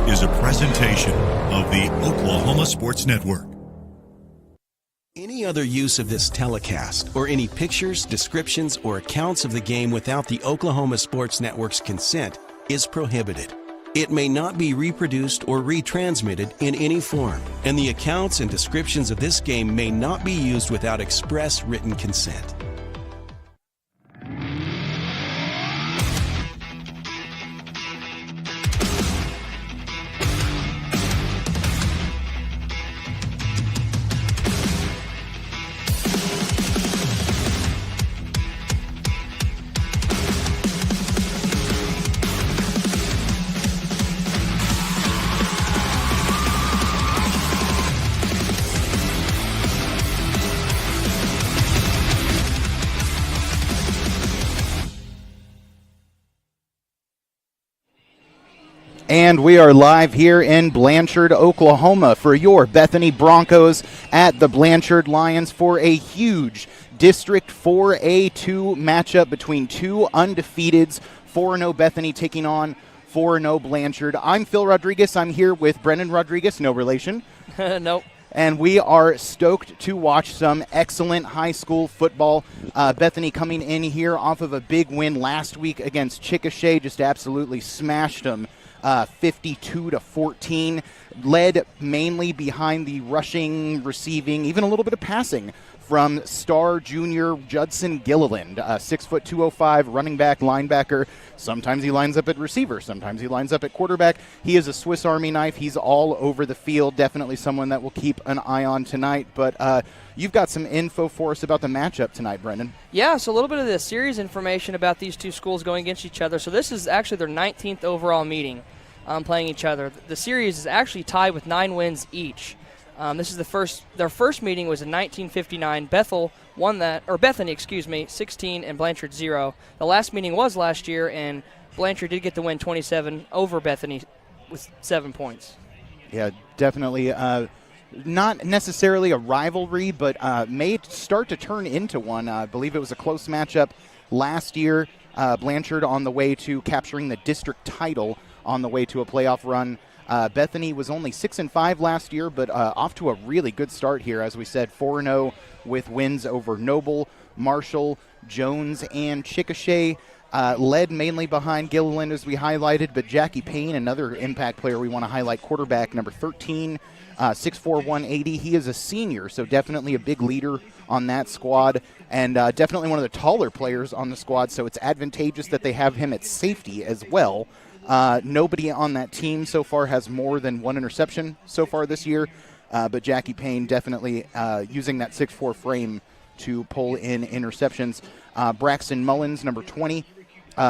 is a presentation of the Oklahoma Sports Network. Any other use of this telecast or any pictures, descriptions, or accounts of the game without the Oklahoma Sports Network's consent is prohibited. It may not be reproduced or retransmitted in any form, and the accounts and descriptions of this game may not be used without express written consent. And we are live here in Blanchard, Oklahoma for your Bethany Broncos at the Blanchard Lions for a huge District 4A2 matchup between two undefeateds, 4-0 Bethany taking on 4-0 Blanchard. I'm Phil Rodriguez. I'm here with Brendan Rodriguez, no relation. Nope. And we are stoked to watch some excellent high school football. Bethany coming in here off of a big win last week against Chickasha, just absolutely smashed them. 52-14, led mainly behind the rushing, receiving, even a little bit of passing from star junior Judson Gilliland, 6 foot 205 running back, linebacker. Sometimes he lines up at receiver, sometimes he lines up at quarterback. He is a Swiss Army knife. He's all over the field. Definitely someone that will keep an eye on tonight. But you've got some info for us about the matchup tonight, Brendan. Yeah, so a little bit of the series information about these two schools going against each other. So this is actually their 19th overall meeting playing each other. The series is actually tied with 9 wins each. This is their first meeting was in 1959. Bethany, 16 and Blanchard 0. The last meeting was last year, and Blanchard did get the win 27 over Bethany with 7 points. Yeah, definitely. Not necessarily a rivalry, but may start to turn into one. I believe it was a close matchup last year. Blanchard on the way to capturing the district title, on the way to a playoff run. Bethany was only 6-5 last year, but off to a really good start here. As we said, 4-0 with wins over Noble, Marshall, Jones, and Chickasha. Led mainly behind Gilliland, as we highlighted, but Jackie Payne, another impact player we want to highlight, quarterback number 13, 6'4", 180. He is a senior, so definitely a big leader on that squad, and definitely one of the taller players on the squad, so it's advantageous that they have him at safety as well. Nobody on that team so far has more than 1 interception so far this year, but Jackie Payne definitely using that 6'4" frame to pull in interceptions. Braxton Mullins, number 20,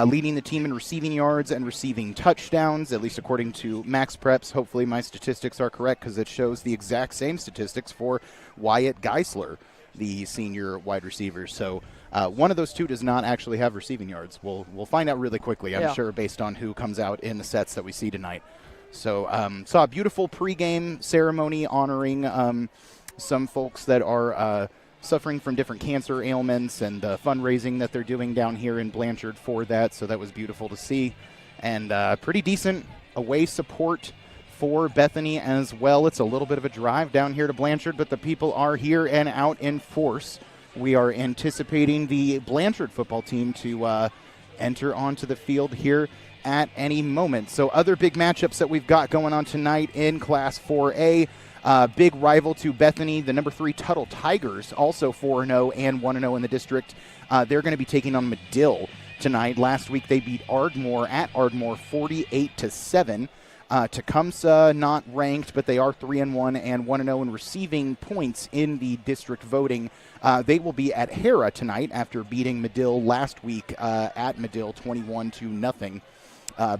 leading the team in receiving yards and receiving touchdowns, at least according to Max Preps. Hopefully my statistics are correct, because it shows the exact same statistics for Wyatt Geisler, the senior wide receiver. So one of those two does not actually have receiving yards. We'll find out really quickly, I'm sure, based on who comes out in the sets that we see tonight. So saw a beautiful pregame ceremony honoring some folks that are suffering from different cancer ailments, and the fundraising that they're doing down here in Blanchard for that. So that was beautiful to see, and pretty decent away support for Bethany as well. It's a little bit of a drive down here to Blanchard, but the people are here and out in force. We are anticipating the Blanchard football team to enter onto the field here at any moment. So other big matchups that we've got going on tonight in Class 4A. Big rival to Bethany, the number 3 Tuttle Tigers, also 4-0 and 1-0 in the district. They're going to be taking on Medill tonight. Last week they beat Ardmore at Ardmore 48-7. Tecumseh not ranked, but they are 3-1 and 1-0 in receiving points in the district voting. They will be at Hera tonight after beating Medill last week at Medill 21-0.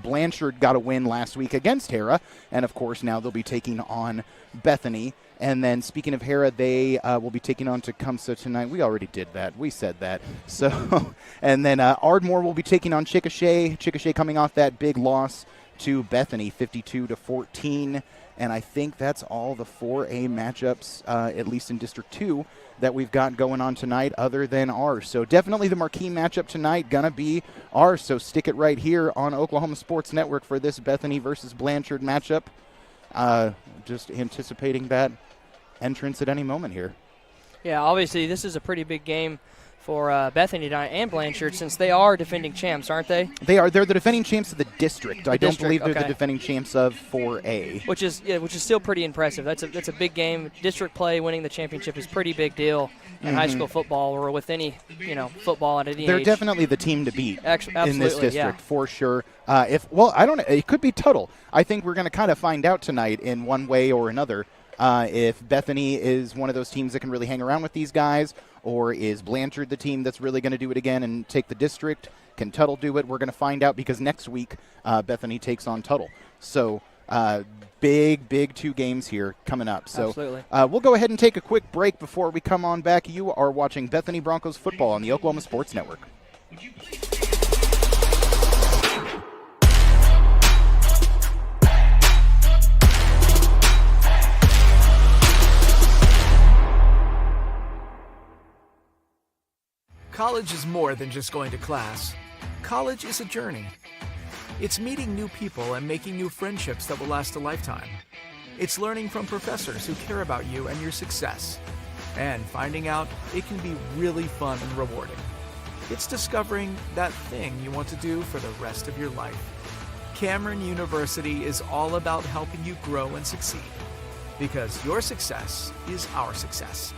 Blanchard got a win last week against Hera, and of course now they'll be taking on Bethany. And then speaking of Hera, they will be taking on Tecumseh tonight. We already did that. We said that. So, and then Ardmore will be taking on Chickasha. Chickasha coming off that big loss to Bethany, 52-14. And I think that's all the 4A matchups, at least in District 2, that we've got going on tonight other than ours. So definitely the marquee matchup tonight going to be ours. So stick it right here on Oklahoma Sports Network for this Bethany versus Blanchard matchup. Just anticipating that entrance at any moment here. Yeah, obviously this is a pretty big game for Bethany tonight and Blanchard, since they are defending champs, aren't they? They are. They're the defending champs of the district. I don't believe they're okay. the defending champs of 4A. Which is still pretty impressive. That's a big game. District play, winning the championship is a pretty big deal in high school football, or with any football at any They're age. definitely the team to beat in this district for sure. I don't know. It could be Tuttle. I think we're going to kind of find out tonight in one way or another. If Bethany is one of those teams that can really hang around with these guys, or is Blanchard the team that's really going to do it again and take the district? Can Tuttle do it? We're going to find out, because next week Bethany takes on Tuttle. So big 2 games here coming up. So absolutely. We'll go ahead and take a quick break before we come on back. You are watching Bethany Broncos football on the Oklahoma Sports Network. College is more than just going to class. College is a journey. It's meeting new people and making new friendships that will last a lifetime. It's learning from professors who care about you and your success. And finding out it can be really fun and rewarding. It's discovering that thing you want to do for the rest of your life. Cameron University is all about helping you grow and succeed. Because your success is our success.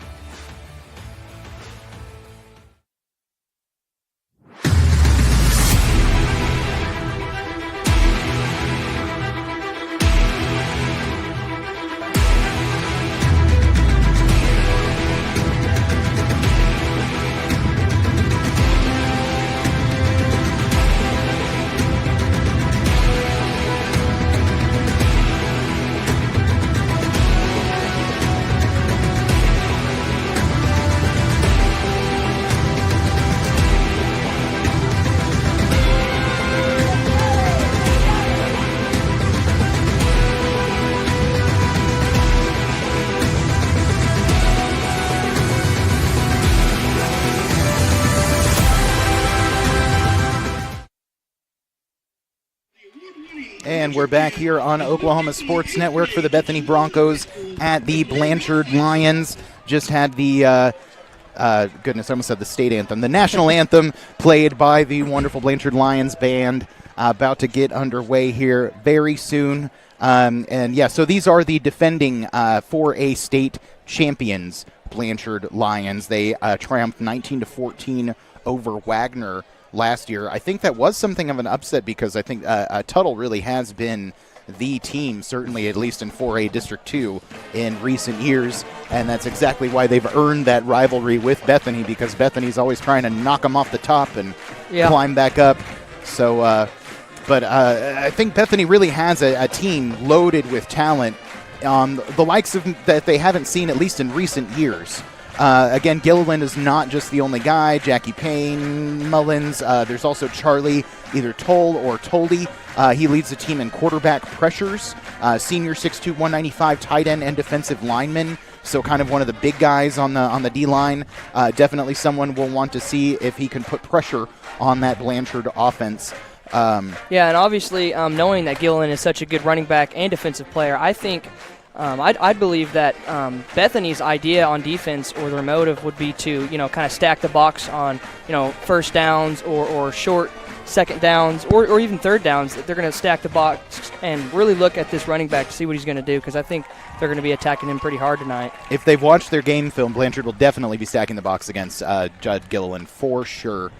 And we're back here on Oklahoma Sports Network for the Bethany Broncos at the Blanchard Lions. Just had the, I almost said the state anthem, the national anthem played by the wonderful Blanchard Lions band, about to get underway here very soon. So these are the defending 4A state champions, Blanchard Lions. They triumphed 19-14 over Wagner last year. I think that was something of an upset, because I think Tuttle really has been the team, certainly at least in 4A District 2 in recent years, and that's exactly why they've earned that rivalry with Bethany, because Bethany's always trying to knock them off the top and climb back up. So, I think Bethany really has a team loaded with talent, the likes of that they haven't seen at least in recent years. Again, Gilliland is not just the only guy. Jackie Payne, Mullins. There's also Charlie, either Toll or Toldy. He leads the team in quarterback pressures. Senior 6'2", 195 tight end and defensive lineman. So kind of one of the big guys on the D-line. Definitely someone we'll want to see if he can put pressure on that Blanchard offense. And obviously knowing that Gilliland is such a good running back and defensive player, I think I'd believe that Bethany's idea on defense, or their motive, would be to kind of stack the box on first downs or short second downs or even third downs. They're going to stack the box and really look at this running back to see what he's going to do, because I think they're going to be attacking him pretty hard tonight. If they've watched their game film, Blanchard will definitely be stacking the box against Judd Gilliland for sure.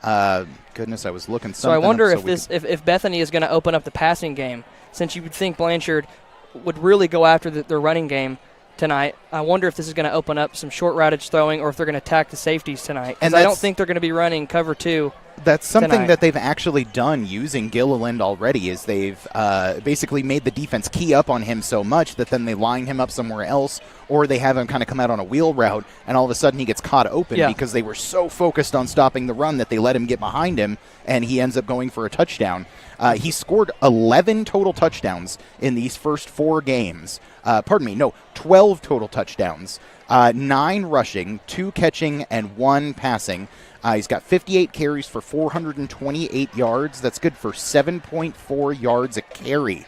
I was looking something. So I wonder if Bethany is going to open up the passing game, since you would think Blanchard would really go after their running game tonight. I wonder if this is going to open up some short routage throwing, or if they're going to attack the safeties tonight. And I don't think they're going to be running cover 2 That's something tonight. that they've actually done using Gilliland already, is they've basically made the defense key up on him so much that then they line him up somewhere else, or they have him kind of come out on a wheel route, and all of a sudden he gets caught open because they were so focused on stopping the run that they let him get behind him, and he ends up going for a touchdown. He scored 11 total touchdowns in these first 4 games. 12 total touchdowns. 9 rushing, 2 catching, and 1 passing. He's got 58 carries for 428 yards. That's good for 7.4 yards a carry.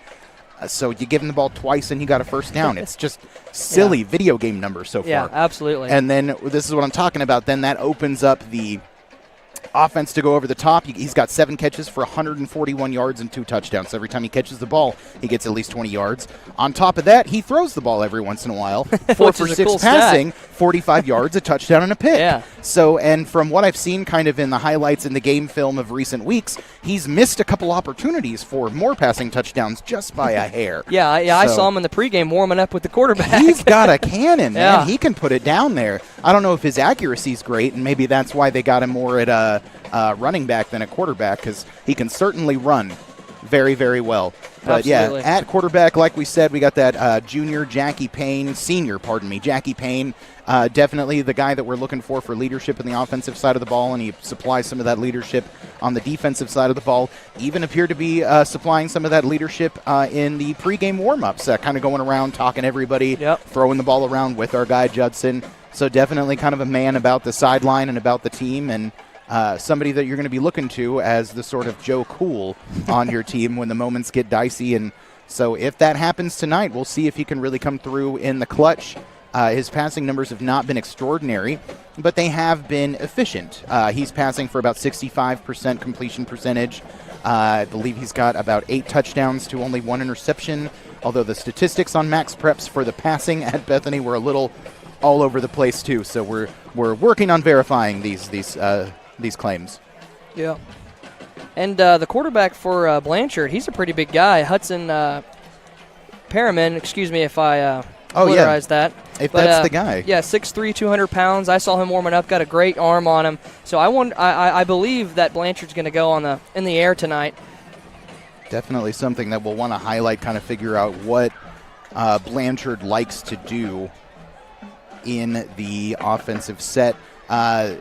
So you give him the ball twice and he got a first down. It's just silly video game numbers so far. Yeah, absolutely. And then this is what I'm talking about. Then that opens up the offense to go over the top. He's got 7 catches for 141 yards and 2 touchdowns. So every time he catches the ball, he gets at least 20 yards. On top of that, he throws the ball every once in a while. 4 for 6 passing, 45 yards, a touchdown, and a pick. Yeah. So, and from what I've seen kind of in the highlights in the game film of recent weeks, he's missed a couple opportunities for more passing touchdowns just by a hair. I saw him in the pregame warming up with the quarterback. He's got a cannon, man. Yeah. He can put it down there. I don't know if his accuracy's great, and maybe that's why they got him more at running back than a quarterback, because he can certainly run very, very well. But Absolutely. yeah, at quarterback, like we said, we got that senior Jackie Payne. Jackie Payne, definitely the guy that we're looking for leadership in the offensive side of the ball, and he supplies some of that leadership on the defensive side of the ball. Even appeared to be supplying some of that leadership in the pregame warm-ups, kind of going around, talking to everybody, throwing the ball around with our guy Judson. So definitely kind of a man about the sideline and about the team, and somebody that you're going to be looking to as the sort of Joe Cool on your team when the moments get dicey. And so if that happens tonight, we'll see if he can really come through in the clutch. His passing numbers have not been extraordinary, but they have been efficient. He's passing for about 65% completion percentage. I believe he's got about 8 touchdowns to only 1 interception, although the statistics on Max Preps for the passing at Bethany were a little all over the place too. So we're working on verifying these claims. Yeah. And the quarterback for Blanchard, he's a pretty big guy. Hudson Perriman, excuse me if I obliterated that. If that's the guy. Yeah, 6'3", 200 pounds. I saw him warming up, got a great arm on him. So I believe that Blanchard's going to go in the air tonight. Definitely something that we'll want to highlight, kind of figure out what Blanchard likes to do in the offensive set.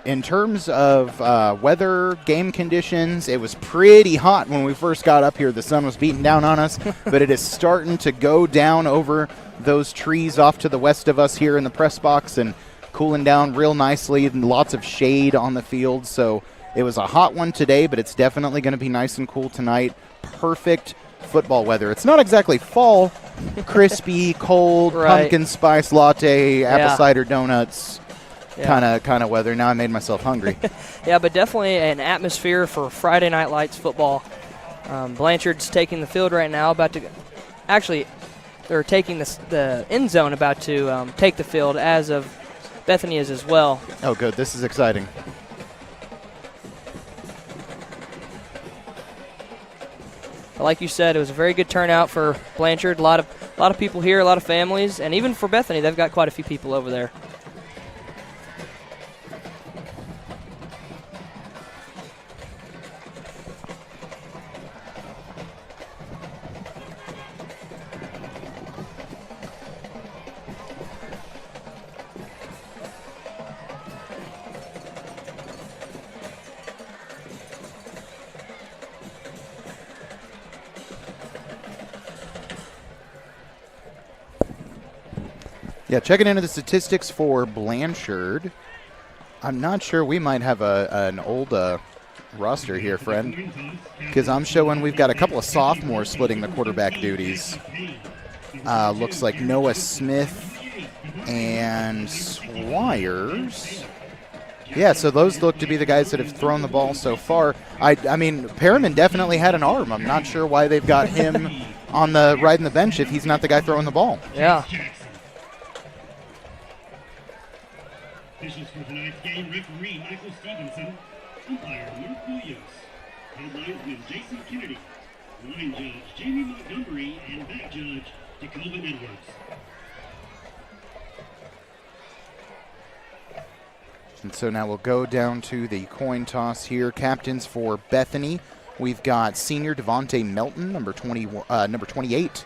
In terms of weather, game conditions, it was pretty hot when we first got up here. The sun was beating down on us, but it is starting to go down over those trees off to the west of us here in the press box and cooling down real nicely, and lots of shade on the field. So it was a hot one today, but it's definitely going to be nice and cool tonight. Perfect football weather. It's not exactly fall, crispy, cold, pumpkin spice latte, apple cider donuts. Kind of weather. Now I made myself hungry. Yeah, but definitely an atmosphere for Friday Night Lights football. Blanchard's taking the field right now, they're taking the end zone, about to take the field, as of Bethany is as well. Oh, good. This is exciting. But like you said, it was a very good turnout for Blanchard. A lot of people here, a lot of families, and even for Bethany, they've got quite a few people over there. Yeah, checking into the statistics for Blanchard. I'm not sure. We might have an old roster here, friend, because I'm showing we've got a couple of sophomores splitting the quarterback duties. Looks like Noah Smith and Swires. Yeah, so those look to be the guys that have thrown the ball so far. I mean, Perriman definitely had an arm. I'm not sure why they've got him on the riding the bench if he's not the guy throwing the ball. Yeah. Officials for tonight's game, referee Michael Stevenson, umpire Mark Williams, headlines with Jason Kennedy, line judge Jamie Montgomery, and back judge Jacobin Edwards. And so now we'll go down to the coin toss here. Captains for Bethany. We've got senior Devontae Melton, number 28.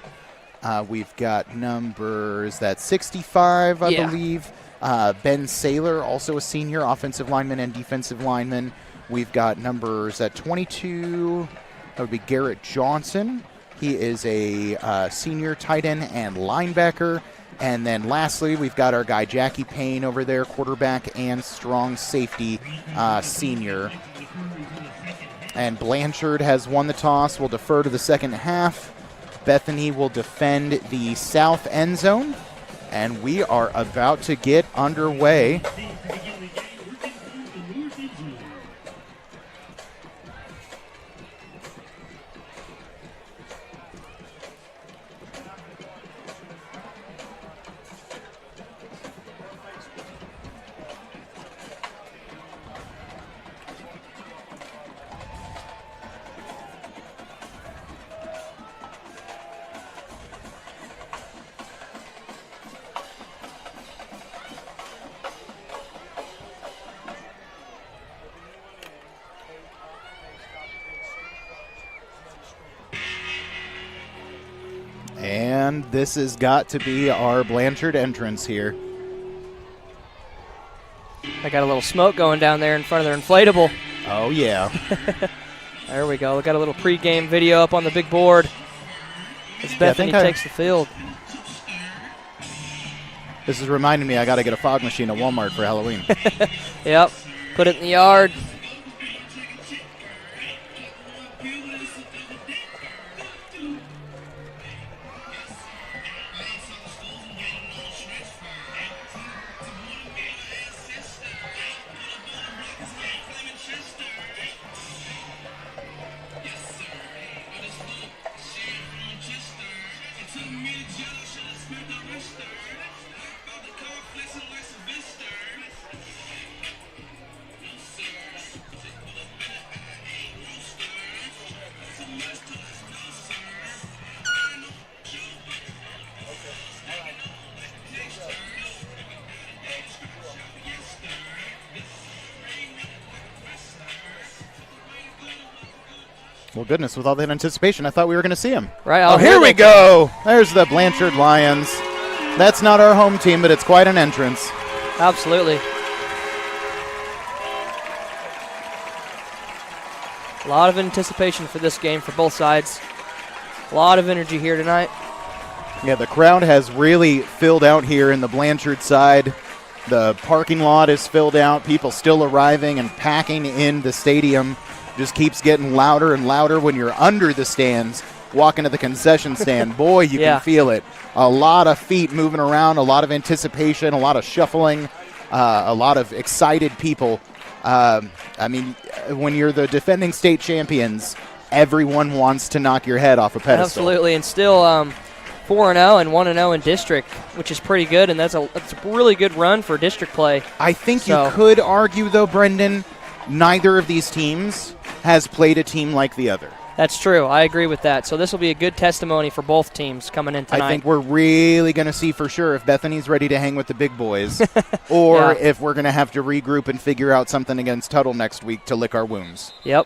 We've got numbers 65, I believe. Ben Saylor, also a senior offensive lineman and defensive lineman. We've got numbers at 22. That would be Garrett Johnson. He is a senior tight end and linebacker. And then lastly, we've got our guy Jackie Payne over there, quarterback and strong safety senior. And Blanchard has won the toss. We'll defer to the second half. Bethany will defend the south end zone. And we are about to get underway. And this has got to be our Blanchard entrance here. I got a little smoke going down there in front of their inflatable. Oh, yeah. There we go. We got a little pregame video up on the big board as Bethany takes the field. This is reminding me I got to get a fog machine at Walmart for Halloween. Yep. Put it in the yard. Well, goodness, with all that anticipation, I thought we were going to see him. Right. Oh, here we go. There's the Blanchard Lions. That's not our home team, but it's quite an entrance. Absolutely. A lot of anticipation for this game for both sides. A lot of energy here tonight. Yeah, the crowd has really filled out here in the Blanchard side. The parking lot is filled out. People still arriving and packing in the stadium. Just keeps getting louder and louder when you're under the stands, walking to the concession stand. Boy, you can feel it. A lot of feet moving around, a lot of anticipation, a lot of shuffling, a lot of excited people. I mean, when you're the defending state champions, everyone wants to knock your head off a pedestal. Absolutely, and still 4-0 and 1-0 in district, which is pretty good, and that's a really good run for district play. I think you could argue, though, Brendan, neither of these teams has played a team like the other. That's true. I agree with that. So this will be a good testimony for both teams coming in tonight. I think we're really going to see for sure if Bethany's ready to hang with the big boys or if we're going to have to regroup and figure out something against Tuttle next week to lick our wounds. Yep.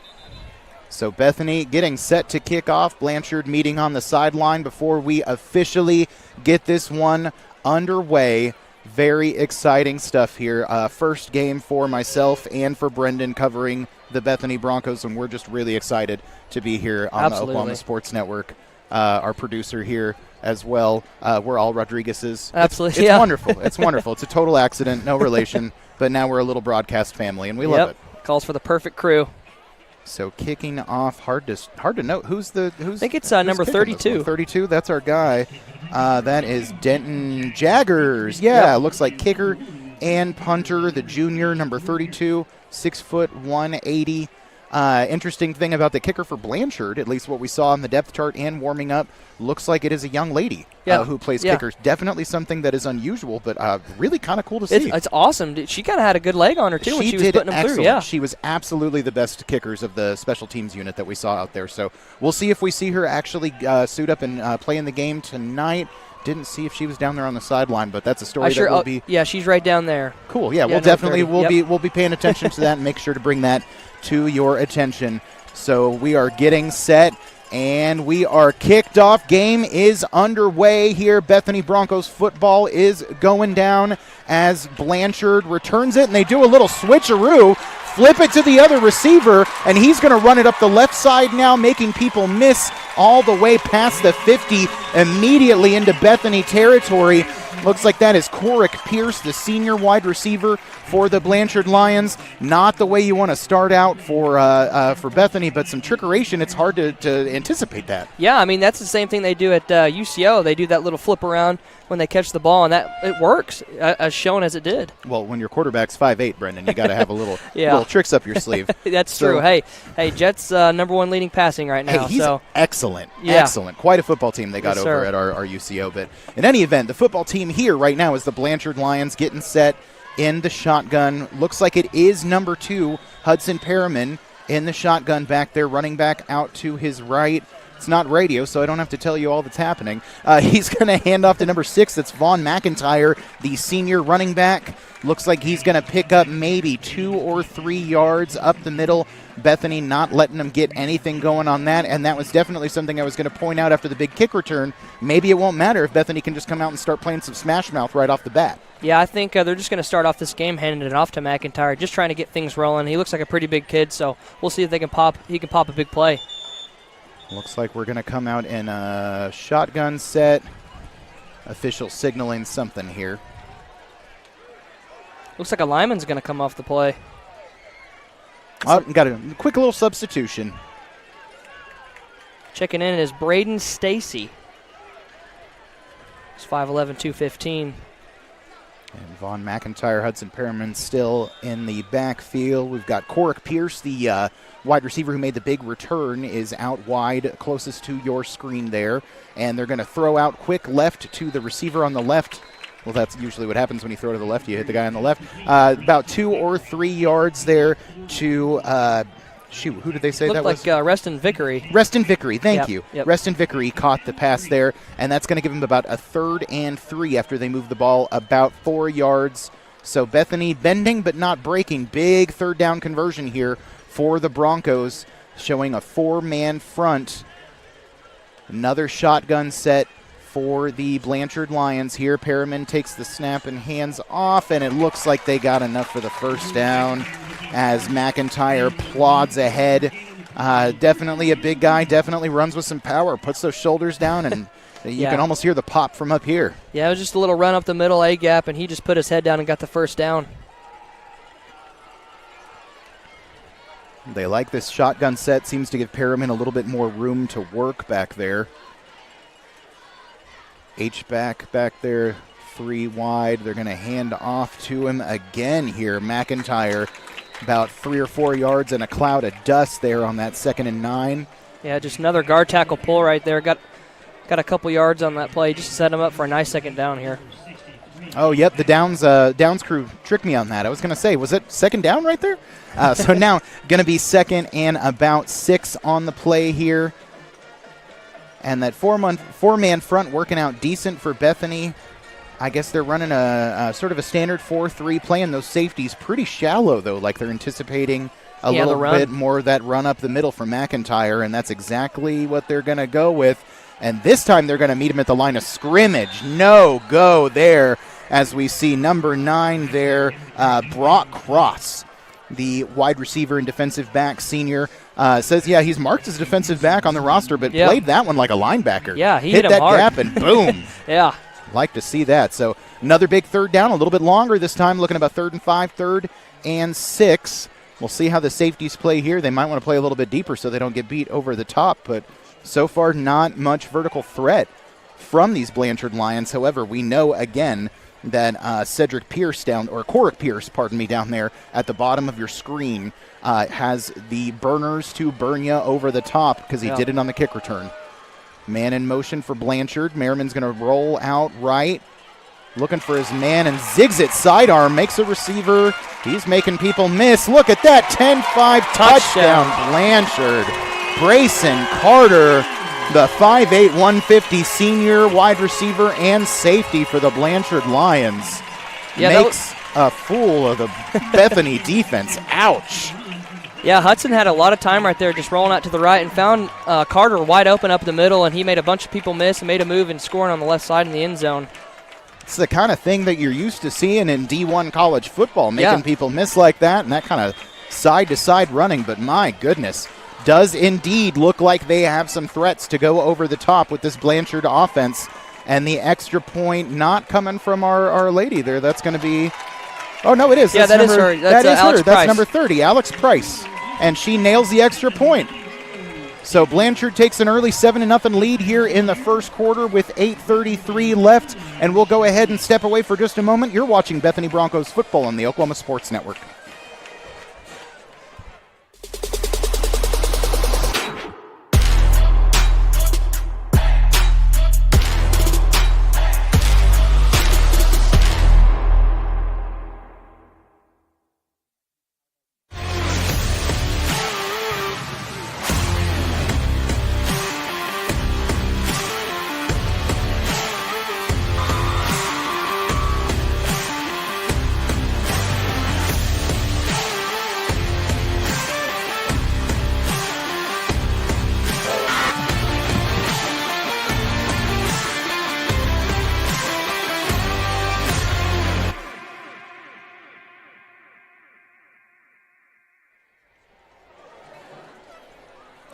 So Bethany getting set to kick off. Blanchard meeting on the sideline before we officially get this one underway. Very exciting stuff here. First game for myself and for Brendan covering the Bethany Broncos, and we're just really excited to be here on the Oklahoma Sports Network. Our producer here as well. We're all Rodriguez's. Absolutely. It's wonderful. It's wonderful. It's a total accident, no relation, but now we're a little broadcast family, and we love it. Calls for the perfect crew. So kicking off, hard to note who's. I think it's number 32. 32. That's our guy. That is Denton Jaggers. Yeah, looks like kicker and punter. The junior, number 32, 6 foot 180. Interesting thing about the kicker for Blanchard, at least what we saw on the depth chart and warming up, looks like it is a young lady who plays kickers. Definitely something that is unusual, but really kind of cool to see. It's awesome. She kind of had a good leg on her, too, when she was putting them through. Yeah. She was absolutely the best kickers of the special teams unit that we saw out there. So we'll see if we see her actually suit up and play in the game tonight. Didn't see if she was down there on the sideline, but that's a story that will be. Yeah, she's right down there. Cool. Yeah, we'll definitely we'll be paying attention to that and make sure to bring that to your attention. So we are getting set and we are kicked off. Game is underway here. Bethany Broncos football is going down as Blanchard returns it, and they do a little switcheroo. Flip it to the other receiver, and he's going to run it up the left side now, making people miss all the way past the 50, immediately into Bethany territory. Looks like that is Coric Pierce, the senior wide receiver for the Blanchard Lions. Not the way you want to start out for Bethany, but some trickeration. It's hard to anticipate that. Yeah, I mean, that's the same thing they do at UCO. They do that little flip around when they catch the ball, and that it works, as shown as it did. Well, when your quarterback's 5'8", Brendan, you got to have a little little tricks up your sleeve. That's true. Hey, Jets number one leading passing right now. Hey, he's excellent. Yeah. Excellent. Quite a football team they got over at our UCO. But in any event, the football team here right now is the Blanchard Lions getting set in the shotgun. Looks like it is number 2, Hudson Perriman, in the shotgun back there, running back out to his right. It's not radio, so I don't have to tell you all that's happening. He's going to hand off to number 6. That's Vaughn McIntyre, the senior running back. Looks like he's going to pick up maybe 2 or 3 yards up the middle. Bethany not letting them get anything going on that, and that was definitely something I was going to point out after the big kick return. Maybe it won't matter if Bethany can just come out and start playing some smash mouth right off the bat. Yeah, I think they're just going to start off this game handing it off to McIntyre, just trying to get things rolling. He looks like a pretty big kid, so we'll see if he can pop a big play. Looks like we're going to come out in a shotgun set. Official signaling something here. Looks like a lineman's going to come off the play. Oh, got a quick little substitution. Checking in is Braden Stacy. It's 5'11", 215. And Vaughn McIntyre, Hudson Perriman still in the backfield. We've got Coric Pierce, the wide receiver who made the big return, is out wide, closest to your screen there. And they're going to throw out quick left to the receiver on the left. Well, that's usually what happens when you throw to the left. You hit the guy on the left. About 2 or 3 yards there to, who did they say that was? Looked like Reston Vickery. Reston Vickery, thank you. Yep. Reston Vickery caught the pass there, and that's going to give him about a 3rd and 3 after they move the ball about 4 yards. So Bethany bending but not breaking. Big 3rd down conversion here for the Broncos, showing a 4-man front. Another shotgun set for the Blanchard Lions here. Perriman takes the snap and hands off, and it looks like they got enough for the first down as McIntyre plods ahead. Definitely a big guy, definitely runs with some power, puts those shoulders down, and you can almost hear the pop from up here. Yeah, it was just a little run up the middle, A-gap, and he just put his head down and got the first down. They like this shotgun set. Seems to give Perriman a little bit more room to work back there. H-back there, 3 wide. They're going to hand off to him again here. McIntyre about 3 or 4 yards and a cloud of dust there on that 2nd and 9. Yeah, just another guard tackle pull right there. Got a couple yards on that play just to set him up for a nice 2nd down here. Oh, yep, the Downs crew tricked me on that. I was going to say, was it 2nd down right there? So now going to be 2nd and about 6 on the play here. And that 4-man front working out decent for Bethany. I guess they're running a sort of a standard 4-3, playing those safeties pretty shallow, though, like they're anticipating a little bit more of that run up the middle from McIntyre, and that's exactly what they're going to go with. And this time they're going to meet him at the line of scrimmage. No go there, as we see number 9 there, Brock Cross, the wide receiver and defensive back senior. Says, he's marked as a defensive back on the roster, but played that one like a linebacker. Yeah, he hit that hard. gap and boom. Yeah. Like to see that. So another big 3rd down, a little bit longer this time, looking about 3rd and 5, 3rd and 6. We'll see how the safeties play here. They might want to play a little bit deeper so they don't get beat over the top, but so far not much vertical threat from these Blanchard Lions. However, we know, again, that Cedric Pierce Corrick Pierce, pardon me, down there at the bottom of your screen has the burners to burn you over the top because he did it on the kick return. Man in motion for Blanchard. Merriman's going to roll out right. Looking for his man and zigs it sidearm. Makes a receiver. He's making people miss. Look at that. 10-5 touchdown. Blanchard. Brayson Carter, the 5'8", 150 senior wide receiver and safety for the Blanchard Lions. Makes a fool of the Bethany defense. Ouch. Yeah, Hudson had a lot of time right there just rolling out to the right and found Carter wide open up the middle, and he made a bunch of people miss and made a move and scoring on the left side in the end zone. It's the kind of thing that you're used to seeing in D1 college football, making people miss like that and that kind of side-to-side running. But my goodness, does indeed look like they have some threats to go over the top with this Blanchard offense. And the extra point not coming from our lady there. That's going to be – oh, no, it is. Yeah, that is her. That's Alex Price. That's number 30, Alex Price. And she nails the extra point. So Blanchard takes an early 7-0 lead here in the first quarter with 8:33 left. And we'll go ahead and step away for just a moment. You're watching Bethany Broncos football on the Oklahoma Sports Network.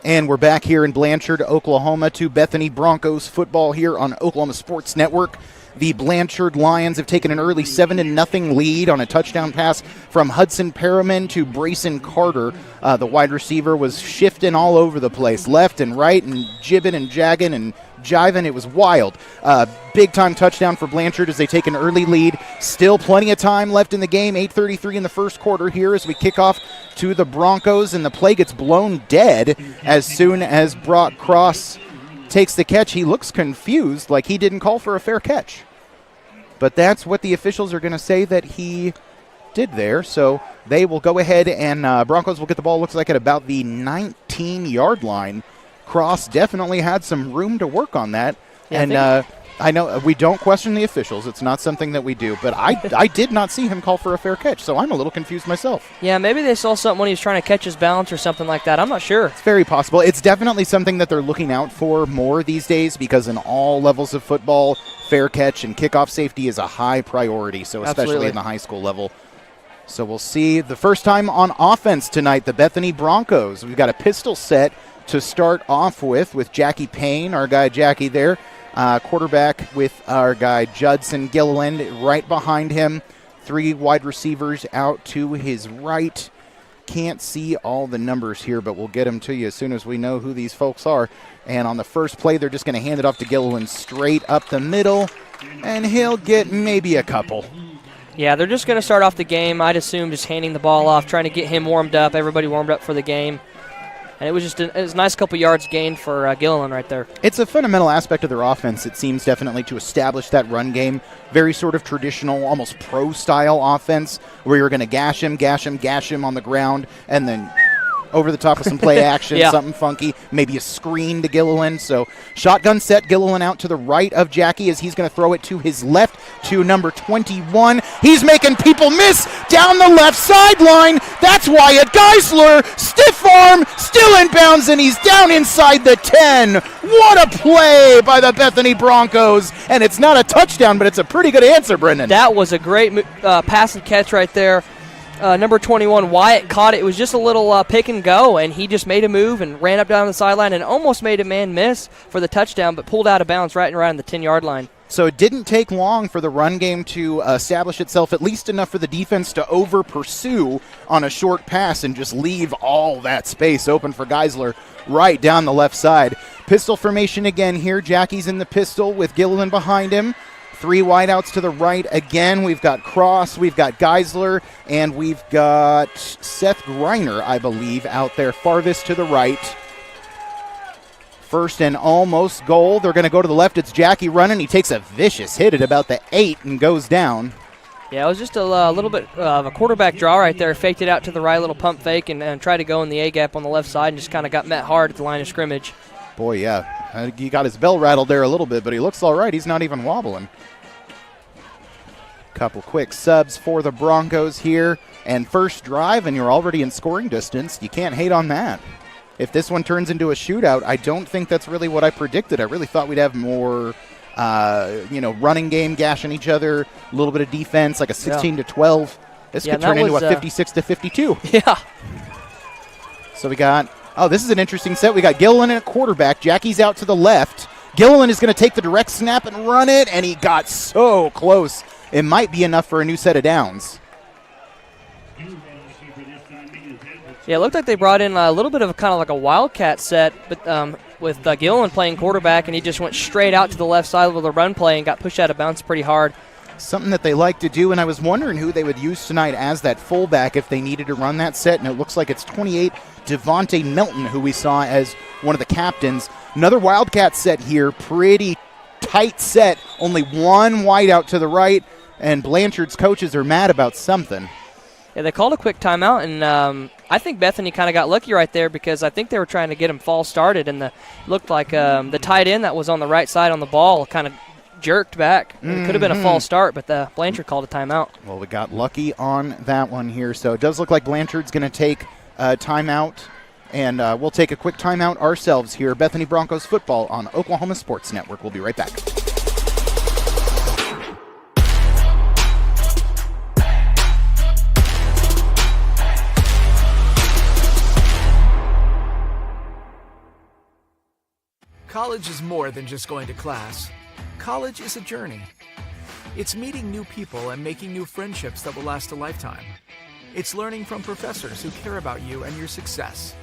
And we're back here in Blanchard, Oklahoma, to Bethany Broncos football here on Oklahoma Sports Network. The Blanchard Lions have taken an early 7-0 lead on a touchdown pass from Hudson Perriman to Brayson Carter. The wide receiver was shifting all over the place, left and right, and jibbing and jagging and jiving. It was wild. Big-time touchdown for Blanchard as they take an early lead. Still plenty of time left in the game. 8:33 in the first quarter here as we kick off to the Broncos, and the play gets blown dead as soon as Brock Cross takes the catch. He looks confused, like he didn't call for a fair catch. But that's what the officials are going to say that he did there. So they will go ahead and Broncos will get the ball, looks like, at about the 19-yard line. Cross definitely had some room to work on that. Yeah, and I know we don't question the officials. It's not something that we do. But I did not see him call for a fair catch, so I'm a little confused myself. Yeah, maybe they saw something when he was trying to catch his balance or something like that. I'm not sure. It's very possible. It's definitely something that they're looking out for more these days because in all levels of football, fair catch and kickoff safety is a high priority, so especially in the high school level. So we'll see the first time on offense tonight, the Bethany Broncos. We've got a pistol set to start off with Jackie Payne, our guy Jackie there. Quarterback with our guy Judson Gilliland right behind him. 3 wide receivers out to his right. Can't see all the numbers here, but we'll get them to you as soon as we know who these folks are. And on the first play, they're just going to hand it off to Gilliland straight up the middle, and he'll get maybe a couple. Yeah, they're just going to start off the game, I'd assume, just handing the ball off, trying to get him warmed up, everybody warmed up for the game. And it was just a nice couple yards gained for Gilliland right there. It's a fundamental aspect of their offense, it seems, definitely to establish that run game. Very sort of traditional, almost pro-style offense where you're going to gash him on the ground, and then over the top of some play action, something funky, maybe a screen to Gilliland. So shotgun set, Gilliland out to the right of Jackie as he's going to throw it to his left to number 21. He's making people miss down the left sideline. That's Wyatt Geisler. Stiff arm, still in bounds, and he's down inside the 10. What a play by the Bethany Broncos. And it's not a touchdown, but it's a pretty good answer, Brendan. That was a great pass and catch right there. Number 21, Wyatt caught it. It was just a little pick and go, and he just made a move and ran up down the sideline and almost made a man miss for the touchdown, but pulled out of bounds right around the 10-yard line. So it didn't take long for the run game to establish itself, at least enough for the defense to over-pursue on a short pass and just leave all that space open for Geisler right down the left side. Pistol formation again here. Jackie's in the pistol with Gilliland behind him. 3 wideouts to the right again. We've got Cross, we've got Geisler, and we've got Seth Greiner, I believe, out there farthest to the right. First and almost goal. They're going to go to the left. It's Jackie running. He takes a vicious hit at about the 8 and goes down. Yeah, it was just a little bit of a quarterback draw right there. Faked it out to the right, little pump fake, and tried to go in the A-gap on the left side and just kind of got met hard at the line of scrimmage. Boy, yeah. He got his bell rattled there a little bit, but he looks all right. He's not even wobbling. Couple quick subs for the Broncos here. And first drive, and you're already in scoring distance. You can't hate on that. If this one turns into a shootout, I don't think that's really what I predicted. I really thought we'd have more, running game, gashing each other, a little bit of defense, like a 16-12. This could turn into a 56-52. Yeah. So we got, this is an interesting set. We got Gilliland at quarterback. Jackie's out to the left. Gilliland is going to take the direct snap and run it, and he got so close. It might be enough for a new set of downs. Yeah, it looked like they brought in a little bit of kind of like a wildcat set, but with Gilliland playing quarterback, and he just went straight out to the left side with a run play and got pushed out of bounds pretty hard. Something that they like to do, and I was wondering who they would use tonight as that fullback if they needed to run that set, and it looks like it's 28 Devontae Milton, who we saw as one of the captains. Another wildcat set here, pretty tight set, only one wide out to the right, and Blanchard's coaches are mad about something. Yeah, they called a quick timeout, and I think Bethany kind of got lucky right there because I think they were trying to get him false started, and looked like the tight end that was on the right side on the ball kind of jerked back. It could have been a false start, but Blanchard called a timeout. Well, we got lucky on that one here, so it does look like Blanchard's going to take a timeout, and we'll take a quick timeout ourselves here. Bethany Broncos football on Oklahoma Sports Network. We'll be right back. College is more than just going to class. College is a journey. It's meeting new people and making new friendships that will last a lifetime. It's learning from professors who care about you and your success.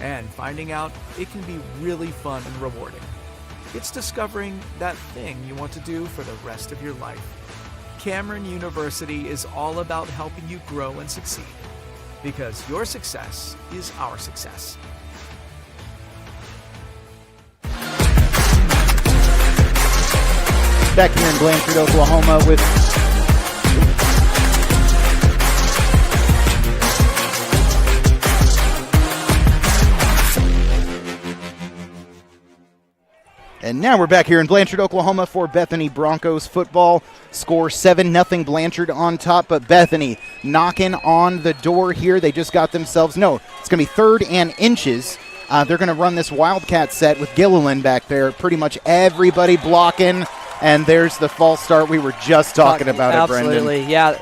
And finding out it can be really fun and rewarding. It's discovering that thing you want to do for the rest of your life. Cameron University is all about helping you grow and succeed. Because your success is our success. Back here in Blanchard, Oklahoma with And now we're back here in Blanchard, Oklahoma for Bethany Broncos football. Score 7-0 Blanchard on top, but Bethany knocking on the door here. They just got themselves, it's going to be 3rd and inches. They're going to run this Wildcat set with Gilliland back there. Pretty much everybody blocking. And there's the false start we were just talking about it, Brendan. Absolutely, yeah.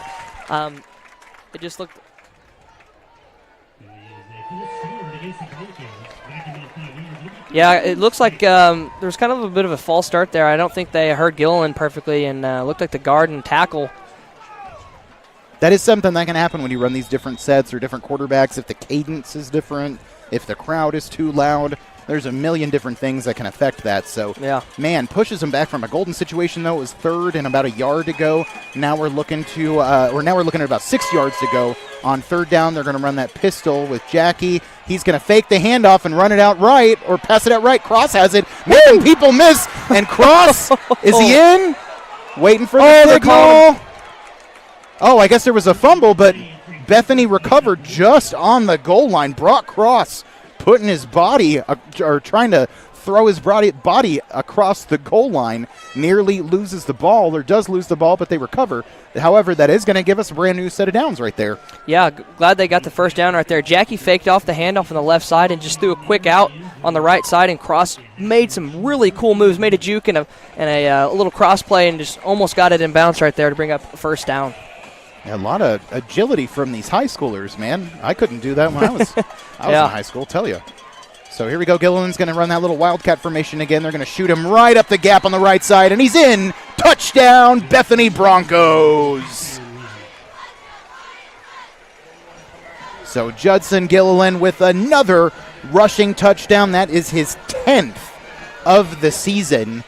It just looked. Yeah, it looks like there's kind of a bit of a false start there. I don't think they heard Gilliland perfectly, and looked like the guard and tackle. That is something that can happen when you run these different sets or different quarterbacks. If the cadence is different, if the crowd is too loud. There's a million different things that can affect that. So, man, pushes him back from a golden situation, though. It was 3rd and about a yard to go. Now we're looking to, now we're looking at about 6 yards to go. On 3rd down, they're going to run that pistol with Jackie. He's going to fake the handoff and run it out right, or pass it out right. Cross has it, making people miss. And Cross, is he in? Waiting for the signal. Oh, I guess there was a fumble, but Bethany recovered just on the goal line. Brock Cross putting his body, or trying to throw his body across the goal line, nearly loses the ball, or does lose the ball, but they recover. However, that is going to give us a brand new set of downs right there. Yeah, glad they got the first down right there. Jackie faked off the handoff on the left side and just threw a quick out on the right side, and Cross made some really cool moves, made a juke and a little cross play, and just almost got it in bounds right there to bring up a first down. A lot of agility from these high schoolers, man. I couldn't do that when I was in high school, tell you. So here we go. Gilliland's going to run that little wildcat formation again. They're going to shoot him right up the gap on the right side, and he's in. Touchdown, Bethany Broncos. So Judson Gilliland with another rushing touchdown. That is his 10th of the season.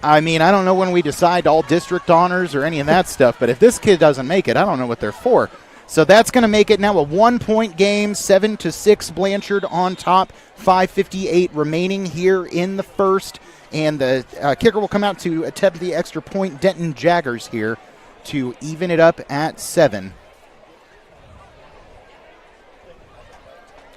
I mean, I don't know when we decide all district honors or any of that stuff, but if this kid doesn't make it, I don't know what they're for. So that's going to make it now a 1-point game, 7-6 Blanchard on top, 5:58 remaining here in the first. And the kicker will come out to attempt the extra point. Denton Jaggers here to even it up at 7.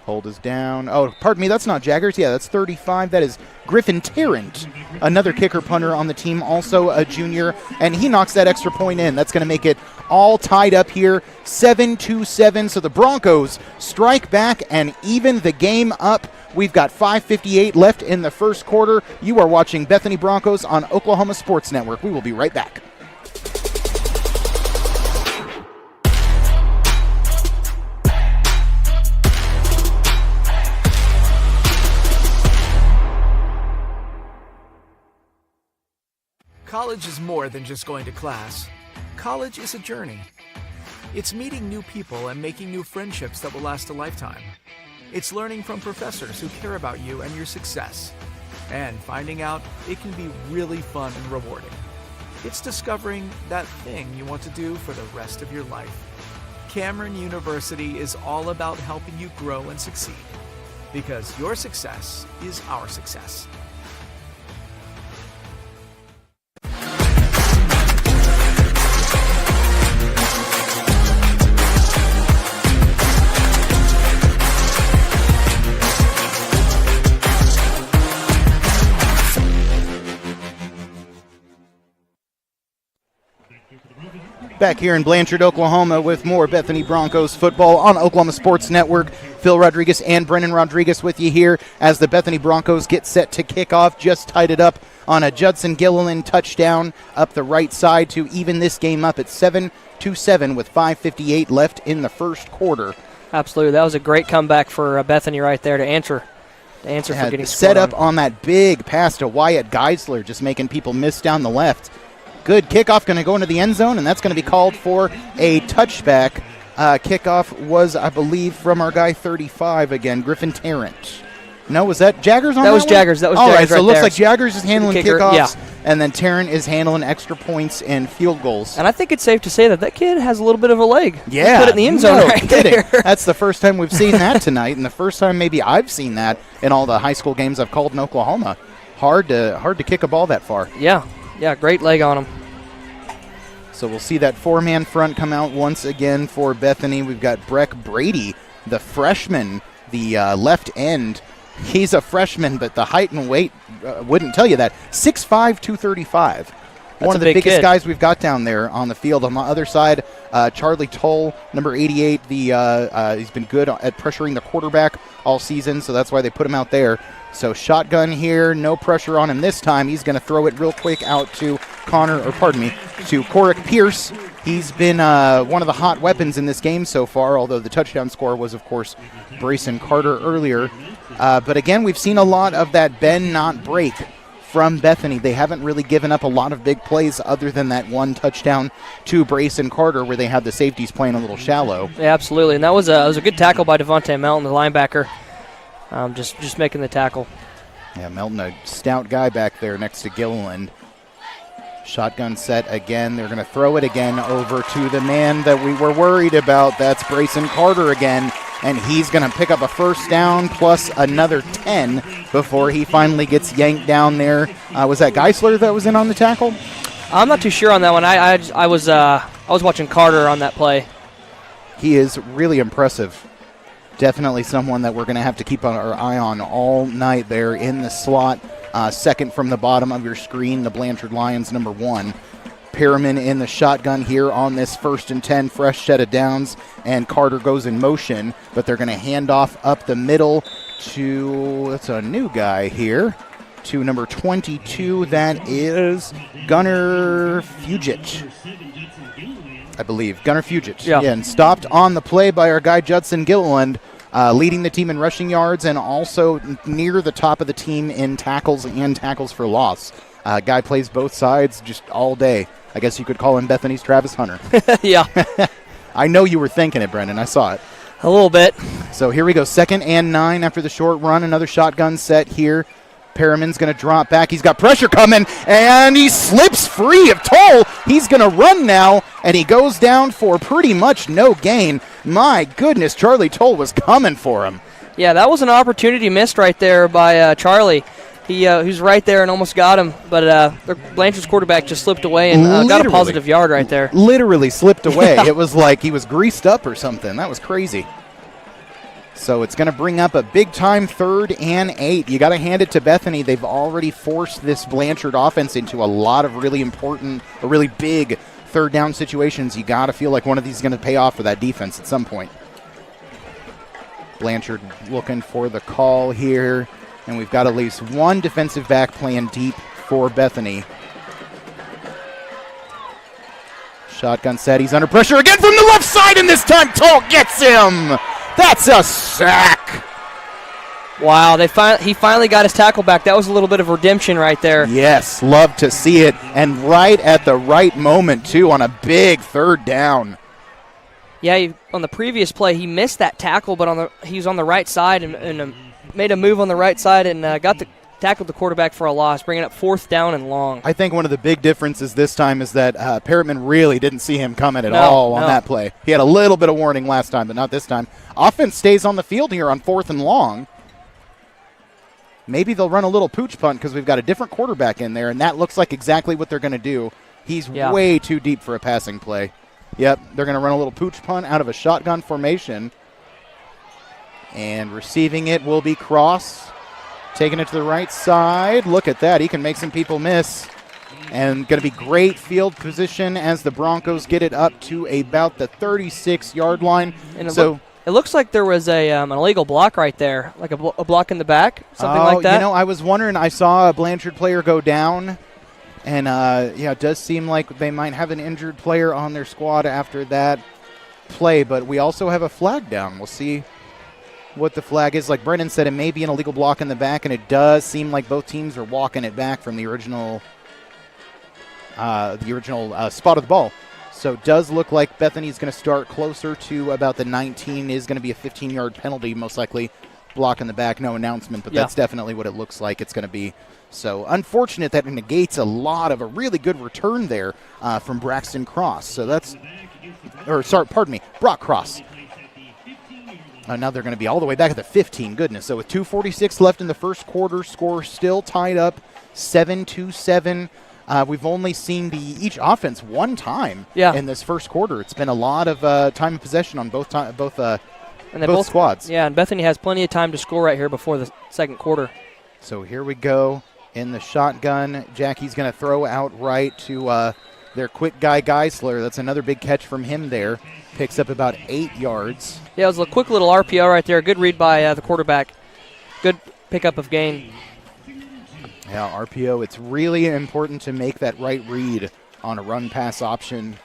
Hold is down. Oh, pardon me, that's not Jaggers. Yeah, that's 35. That is Griffin Tarrant, another kicker punter on the team, also a junior, and he knocks that extra point in. That's going to make it all tied up here, 7-7. So the Broncos strike back and even the game up. We've got 5:58 left in the first quarter. You are watching Bethany Broncos on Oklahoma Sports Network. We will be right back. College is more than just going to class. College is a journey. It's meeting new people and making new friendships that will last a lifetime. It's learning from professors who care about you and your success. And finding out it can be really fun and rewarding. It's discovering that thing you want to do for the rest of your life. Cameron University is all about helping you grow and succeed. Because your success is our success. Back here in Blanchard, Oklahoma with more Bethany Broncos football on Oklahoma Sports Network. Phil Rodriguez and Brennan Rodriguez with you here as the Bethany Broncos get set to kick off. Just tied it up on a Judson Gilliland touchdown up the right side to even this game up at 7-7 with 5:58 left in the first quarter. Absolutely. That was a great comeback for Bethany right there to answer for getting set up on that big pass to Wyatt Geisler, just making people miss down the left. Good kickoff, going to go into the end zone, and that's going to be called for a touchback. Kickoff was, I believe, from our guy 35 again, Griffin Tarrant. No, was that Jaggers on that? That was Jaggers. That was All Jaggers right, so right it looks there. like Jaggers is handling kickoffs, yeah. And then Tarrant is handling extra points and field goals. And I think it's safe to say that kid has a little bit of a leg. Yeah. He put it in the end zone no right kidding. there. That's the first time we've seen that tonight, and the first time maybe I've seen that in all the high school games I've called in Oklahoma. Hard to kick a ball that far. Yeah, great leg on him. So we'll see that four-man front come out once again for Bethany. We've got Breck Brady, the freshman, the left end. He's a freshman, but the height and weight wouldn't tell you that. 6'5", 235. One of the biggest kid. guys we've got down there on the field. On the other side, Charlie Toll, number 88. He's been good at pressuring the quarterback all season, so that's why they put him out there. So shotgun here, no pressure on him this time. He's going to throw it real quick out to to Corrick Pierce. He's been one of the hot weapons in this game so far, although the touchdown score was, of course, Brayson Carter earlier. But again, we've seen a lot of that bend, not break from Bethany. They haven't really given up a lot of big plays other than that one touchdown to Brayson Carter where they had the safeties playing a little shallow. Yeah, absolutely. And that was a good tackle by Devontae Melton, the linebacker. Just making the tackle. Yeah, Melton, a stout guy back there next to Gilliland. Shotgun set again. They're going to throw it again over to the man that we were worried about. That's Brayson Carter again. And he's going to pick up a first down plus another 10 before he finally gets yanked down there. Was that Geisler that was in on the tackle? I'm not too sure on that one. I was watching Carter on that play. He is really impressive. Definitely someone that we're going to have to keep our eye on all night there in the slot. Second from the bottom of your screen, the Blanchard Lions, number 1. Perriman in the shotgun here on this 1st and 10, fresh set of downs, and Carter goes in motion, but they're going to hand off up the middle to, that's a new guy here, to number 22. That is Gunnar Fugit, I believe. Gunnar Fugit. Yeah, and stopped on the play by our guy Judson Gilliland, leading the team in rushing yards and also near the top of the team in tackles and tackles for loss. Guy plays both sides just all day. I guess you could call him Bethany's Travis Hunter. Yeah. I know you were thinking it, Brendan. I saw it. A little bit. So here we go. 2nd and 9 after the short run. Another shotgun set here. Perriman's going to drop back. He's got pressure coming, and he slips free of Toll. He's going to run now, and he goes down for pretty much no gain. My goodness, Charlie Toll was coming for him. Yeah, that was an opportunity missed right there by Charlie. He was right there and almost got him, but Blanchard's quarterback just slipped away and got a positive yard right there. Literally slipped away. Yeah. It was like he was greased up or something. That was crazy. So it's going to bring up a big-time 3rd and 8. You got to hand it to Bethany. They've already forced this Blanchard offense into a lot of really important or really big third down situations. You got to feel like one of these is going to pay off for that defense at some point. Blanchard looking for the call here, and we've got at least one defensive back playing deep for Bethany. Shotgun set. He's under pressure again from the left side, and this time Toll gets him. That's a sack. Wow, he finally got his tackle back. That was a little bit of redemption right there. Yes, love to see it. And right at the right moment, too, on a big 3rd down. Yeah, on the previous play, he missed that tackle, but he was on the right side and made a move on the right side and tackled the quarterback for a loss, bringing up 4th down and long. I think one of the big differences this time is that Perriman really didn't see him coming at all on that play. He had a little bit of warning last time, but not this time. Offense stays on the field here on 4th and long. Maybe they'll run a little pooch punt because we've got a different quarterback in there, and that looks like exactly what they're going to do. He's way too deep for a passing play. Yep, they're going to run a little pooch punt out of a shotgun formation. And receiving it will be Cross. Taking it to the right side. Look at that. He can make some people miss. And going to be great field position as the Broncos get it up to about the 36-yard line. And it looks like there was an illegal block right there, like a block in the back, something like that. I was wondering. I saw a Blanchard player go down. And, it does seem like they might have an injured player on their squad after that play. But we also have a flag down. We'll see what the flag is. Like Brennan said, it may be an illegal block in the back, and it does seem like both teams are walking it back from the original spot of the ball. So it does look like Bethany's going to start closer to about the 19. Is going to be a 15-yard penalty, most likely. Block in the back, no announcement, but that's definitely what it looks like it's going to be. So unfortunate that it negates a really good return there from Braxton Cross. So Brock Cross. Now they're going to be all the way back at the 15. Goodness. So with 2:46 left in the first quarter, score still tied up 7-7. We've only seen each offense one time in this first quarter. It's been a lot of time of possession on both squads. Yeah, and Bethany has plenty of time to score right here before the second quarter. So here we go in the shotgun. Jackie's going to throw out right to their quick guy, Geisler. That's another big catch from him there. Picks up about 8 yards. Yeah, it was a quick little RPO right there. Good read by the quarterback. Good pickup of gain. Yeah, RPO, it's really important to make that right read on a run-pass option.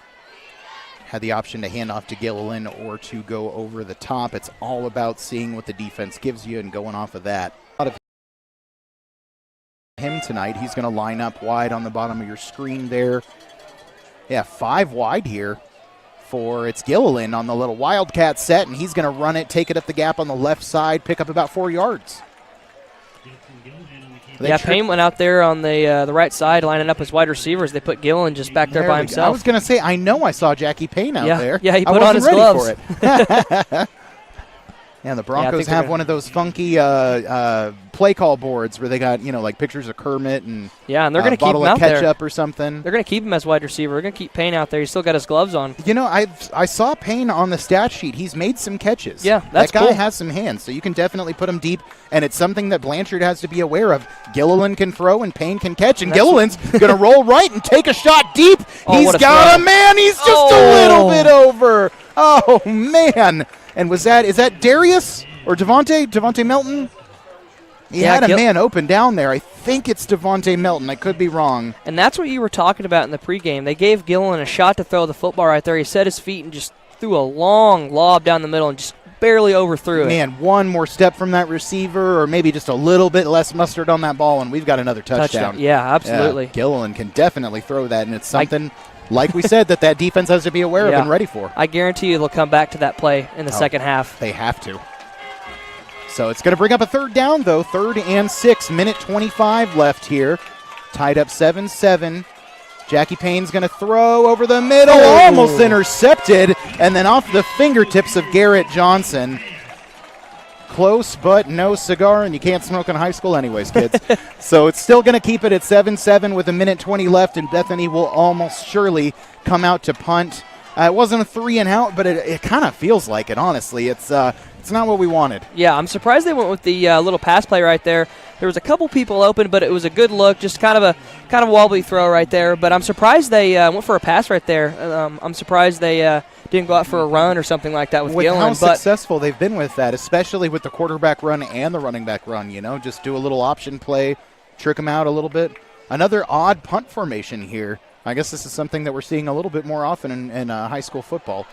Had the option to hand off to Gilliland or to go over the top. It's all about seeing what the defense gives you and going off of that. A lot of him tonight. He's going to line up wide on the bottom of your screen there. Yeah, 5 wide here for it's Gilliland on the little Wildcat set, and he's going to run it, take it up the gap on the left side, pick up about 4 yards. Payne went out there on the right side, lining up as wide receivers. They put Gilliland just back there by himself. I was going to say, I know I saw Jackie Payne out there. Yeah, he put on his gloves. For it. Yeah, the Broncos have one of those funky play call boards where they got, like pictures of Kermit and they're going to keep him bottle out of ketchup or something. They're going to keep him as wide receiver. They're going to keep Payne out there. He's still got his gloves on. I saw Payne on the stat sheet. He's made some catches. Yeah, that's that guy cool. has some hands, so you can definitely put him deep, and it's something that Blanchard has to be aware of. Gilliland can throw and Payne can catch, and Gilliland's going to roll right and take a shot deep. He's got a man. He's just a little bit over. Oh, man. And is that Darius? Or Devontae Melton? He had a man open down there. I think it's Devontae Melton. I could be wrong. And that's what you were talking about in the pregame. They gave Gilliland a shot to throw the football right there. He set his feet and just threw a long lob down the middle and just barely overthrew it. Man, one more step from that receiver or maybe just a little bit less mustard on that ball, and we've got another touchdown. Yeah, absolutely. Yeah, Gilliland can definitely throw that, and it's something like we said that defense has to be aware of and ready for. I guarantee you they'll come back to that play in the second half. They have to. So it's going to bring up a third down, though. 3rd and 6, minute 25 left here. Tied up 7-7. Jackie Payne's going to throw over the middle, almost intercepted, and then off the fingertips of Garrett Johnson. Close, but no cigar, and you can't smoke in high school anyways, kids. So it's still going to keep it at 7-7 with a minute 20 left, and Bethany will almost surely come out to punt. It wasn't a 3 and out, but it kind of feels like it, honestly. It's not what we wanted. Yeah, I'm surprised they went with the little pass play right there. There was a couple people open, but it was a good look, just kind of a wobbly throw right there. But I'm surprised they went for a pass right there. I'm surprised they didn't go out for a run or something like that with Gillen. How successful they've been with that, especially with the quarterback run and the running back run, just do a little option play, trick them out a little bit. Another odd punt formation here. I guess this is something that we're seeing a little bit more often in high school football.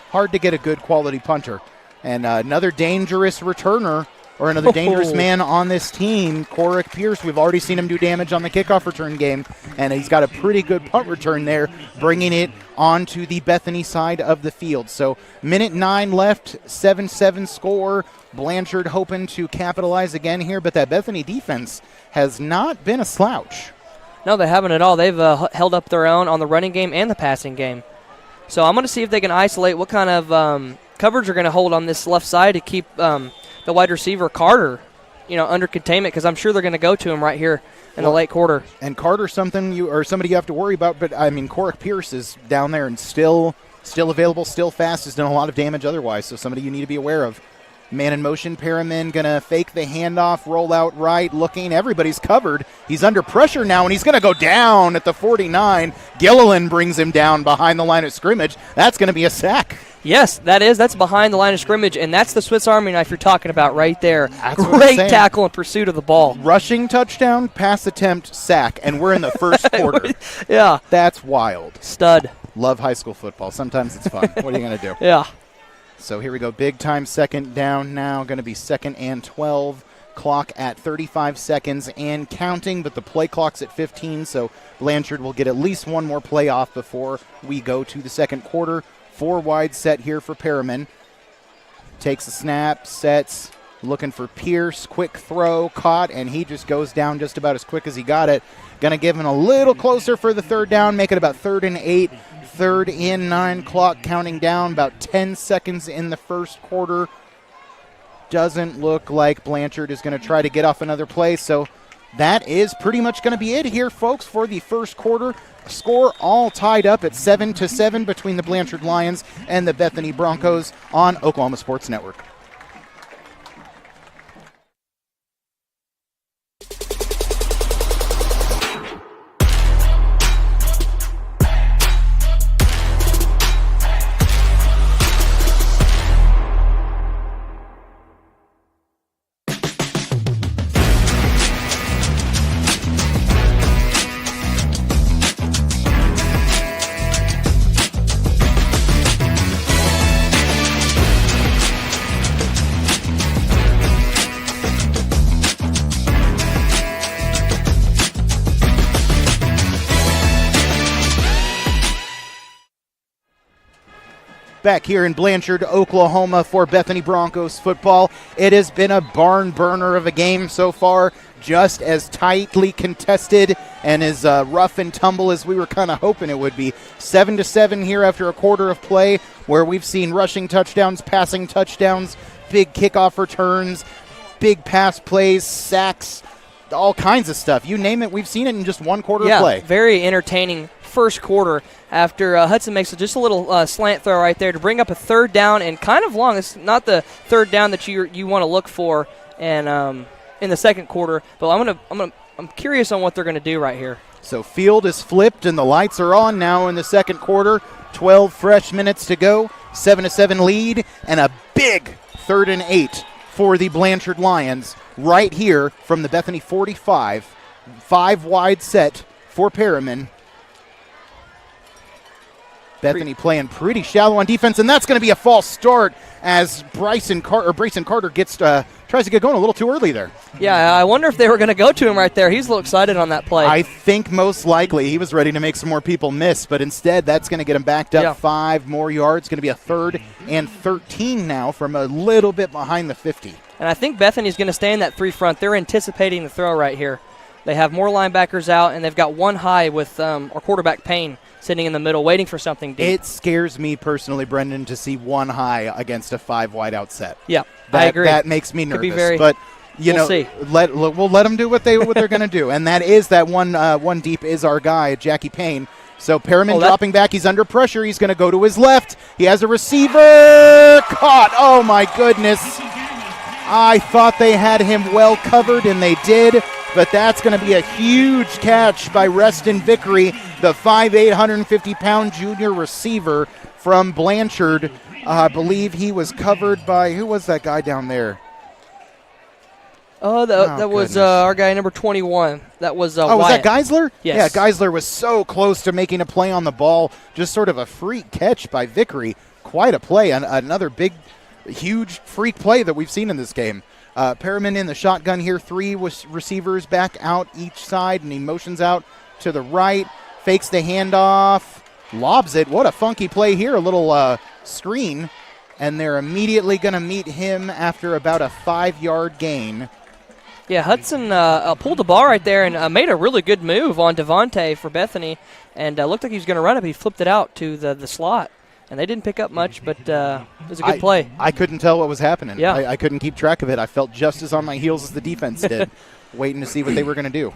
Hard to get a good quality punter. And another dangerous returner, or another dangerous man on this team, Corrick Pierce. We've already seen him do damage on the kickoff return game, and he's got a pretty good punt return there, bringing it onto the Bethany side of the field. So minute 9 left, 7-7 score. Blanchard hoping to capitalize again here, but that Bethany defense has not been a slouch. No, they haven't at all. They've held up their own on the running game and the passing game. So I'm going to see if they can isolate what kind of coverage are going to hold on this left side to keep the wide receiver Carter, under containment, because I'm sure they're going to go to him right here in the late quarter. And Carter's somebody you have to worry about, but I mean, Corrick Pierce is down there and still available, still fast, has done a lot of damage otherwise, so somebody you need to be aware of. Man in motion, Perriman going to fake the handoff, roll out right, looking. Everybody's covered. He's under pressure now, and he's going to go down at the 49. Gilliland brings him down behind the line of scrimmage. That's going to be a sack. Yes, that is. That's behind the line of scrimmage, and that's the Swiss Army knife you're talking about right there. That's Great tackle in pursuit of the ball. Rushing touchdown, pass attempt, sack, and we're in the first quarter. Yeah. That's wild. Stud. Love high school football. Sometimes it's fun. What are you going to do? Yeah. So here we go. Big time second down now. Going to be 2nd and 12. Clock at 35 seconds and counting, but the play clock's at 15, so Blanchard will get at least one more play off before we go to the second quarter. 4 wide set here for Perriman. Takes a snap, sets, looking for Pierce. Quick throw, caught, and he just goes down just about as quick as he got it. Going to give him a little closer for the third down, make it about 3rd and 8. 3rd and 9, clock counting down, about 10 seconds in the first quarter. Doesn't look like Blanchard is going to try to get off another play, so that is pretty much going to be it here, folks, for the first quarter. Score all tied up at 7-7 between the Blanchard Lions and the Bethany Broncos on Oklahoma Sports Network. Back here in Blanchard, Oklahoma for Bethany Broncos football. It has been a barn burner of a game so far, just as tightly contested and as rough and tumble as we were kind of hoping it would be. 7-7 here after a quarter of play, where we've seen rushing touchdowns, passing touchdowns, big kickoff returns, big pass plays, sacks, all kinds of stuff. You name it, we've seen it in just one quarter of play. Very entertaining first quarter after Hudson makes just a little slant throw right there to bring up a third down and kind of long. It's not the third down that you want to look for and in the second quarter, but I'm curious on what they're going to do right here. So field is flipped and the lights are on now in the second quarter. 12 fresh minutes to go. 7-7 lead and a big 3rd and 8 for the Blanchard Lions right here from the Bethany 45. 5 wide set for Perriman. Bethany playing pretty shallow on defense, and that's going to be a false start as Brayson Carter gets tries to get going a little too early there. Yeah, I wonder if they were going to go to him right there. He's a little excited on that play. I think most likely he was ready to make some more people miss, but instead that's going to get him backed up 5 more yards. Going to be a 3rd and 13 now from a little bit behind the 50. And I think Bethany's going to stay in that 3 front. They're anticipating the throw right here. They have more linebackers out, and they've got 1 high with our quarterback Payne sitting in the middle waiting for something deep. It scares me personally, Brendan, to see 1 high against a 5 wide out set. Yeah, I agree. That makes me nervous. But we'll see. We'll let them do what they're going to do, and that is that one deep is our guy, Jackie Payne. So Perriman dropping back. He's under pressure. He's going to go to his left. He has a receiver caught. Oh my goodness! I thought they had him well covered, and they did. But that's going to be a huge catch by Reston Vickery, the 5'8", 150-pound junior receiver from Blanchard. I believe he was covered by, who was that guy down there? That was our guy, number 21. That was was that Geisler? Yes. Yeah, Geisler was so close to making a play on the ball. Just sort of a freak catch by Vickery. Quite a play. Another big, huge freak play that we've seen in this game. Perriman in the shotgun here, 3 receivers back out each side, and he motions out to the right, fakes the handoff, lobs it. What a funky play here, a little screen, and they're immediately going to meet him after about a 5-yard gain. Yeah, Hudson pulled the ball right there and made a really good move on Devontae for Bethany, and looked like he was going to run it, but he flipped it out to the slot. And they didn't pick up much, but it was a good play. I couldn't tell what was happening. Yeah. I couldn't keep track of it. I felt just as on my heels as the defense did, waiting to see what they were going to do.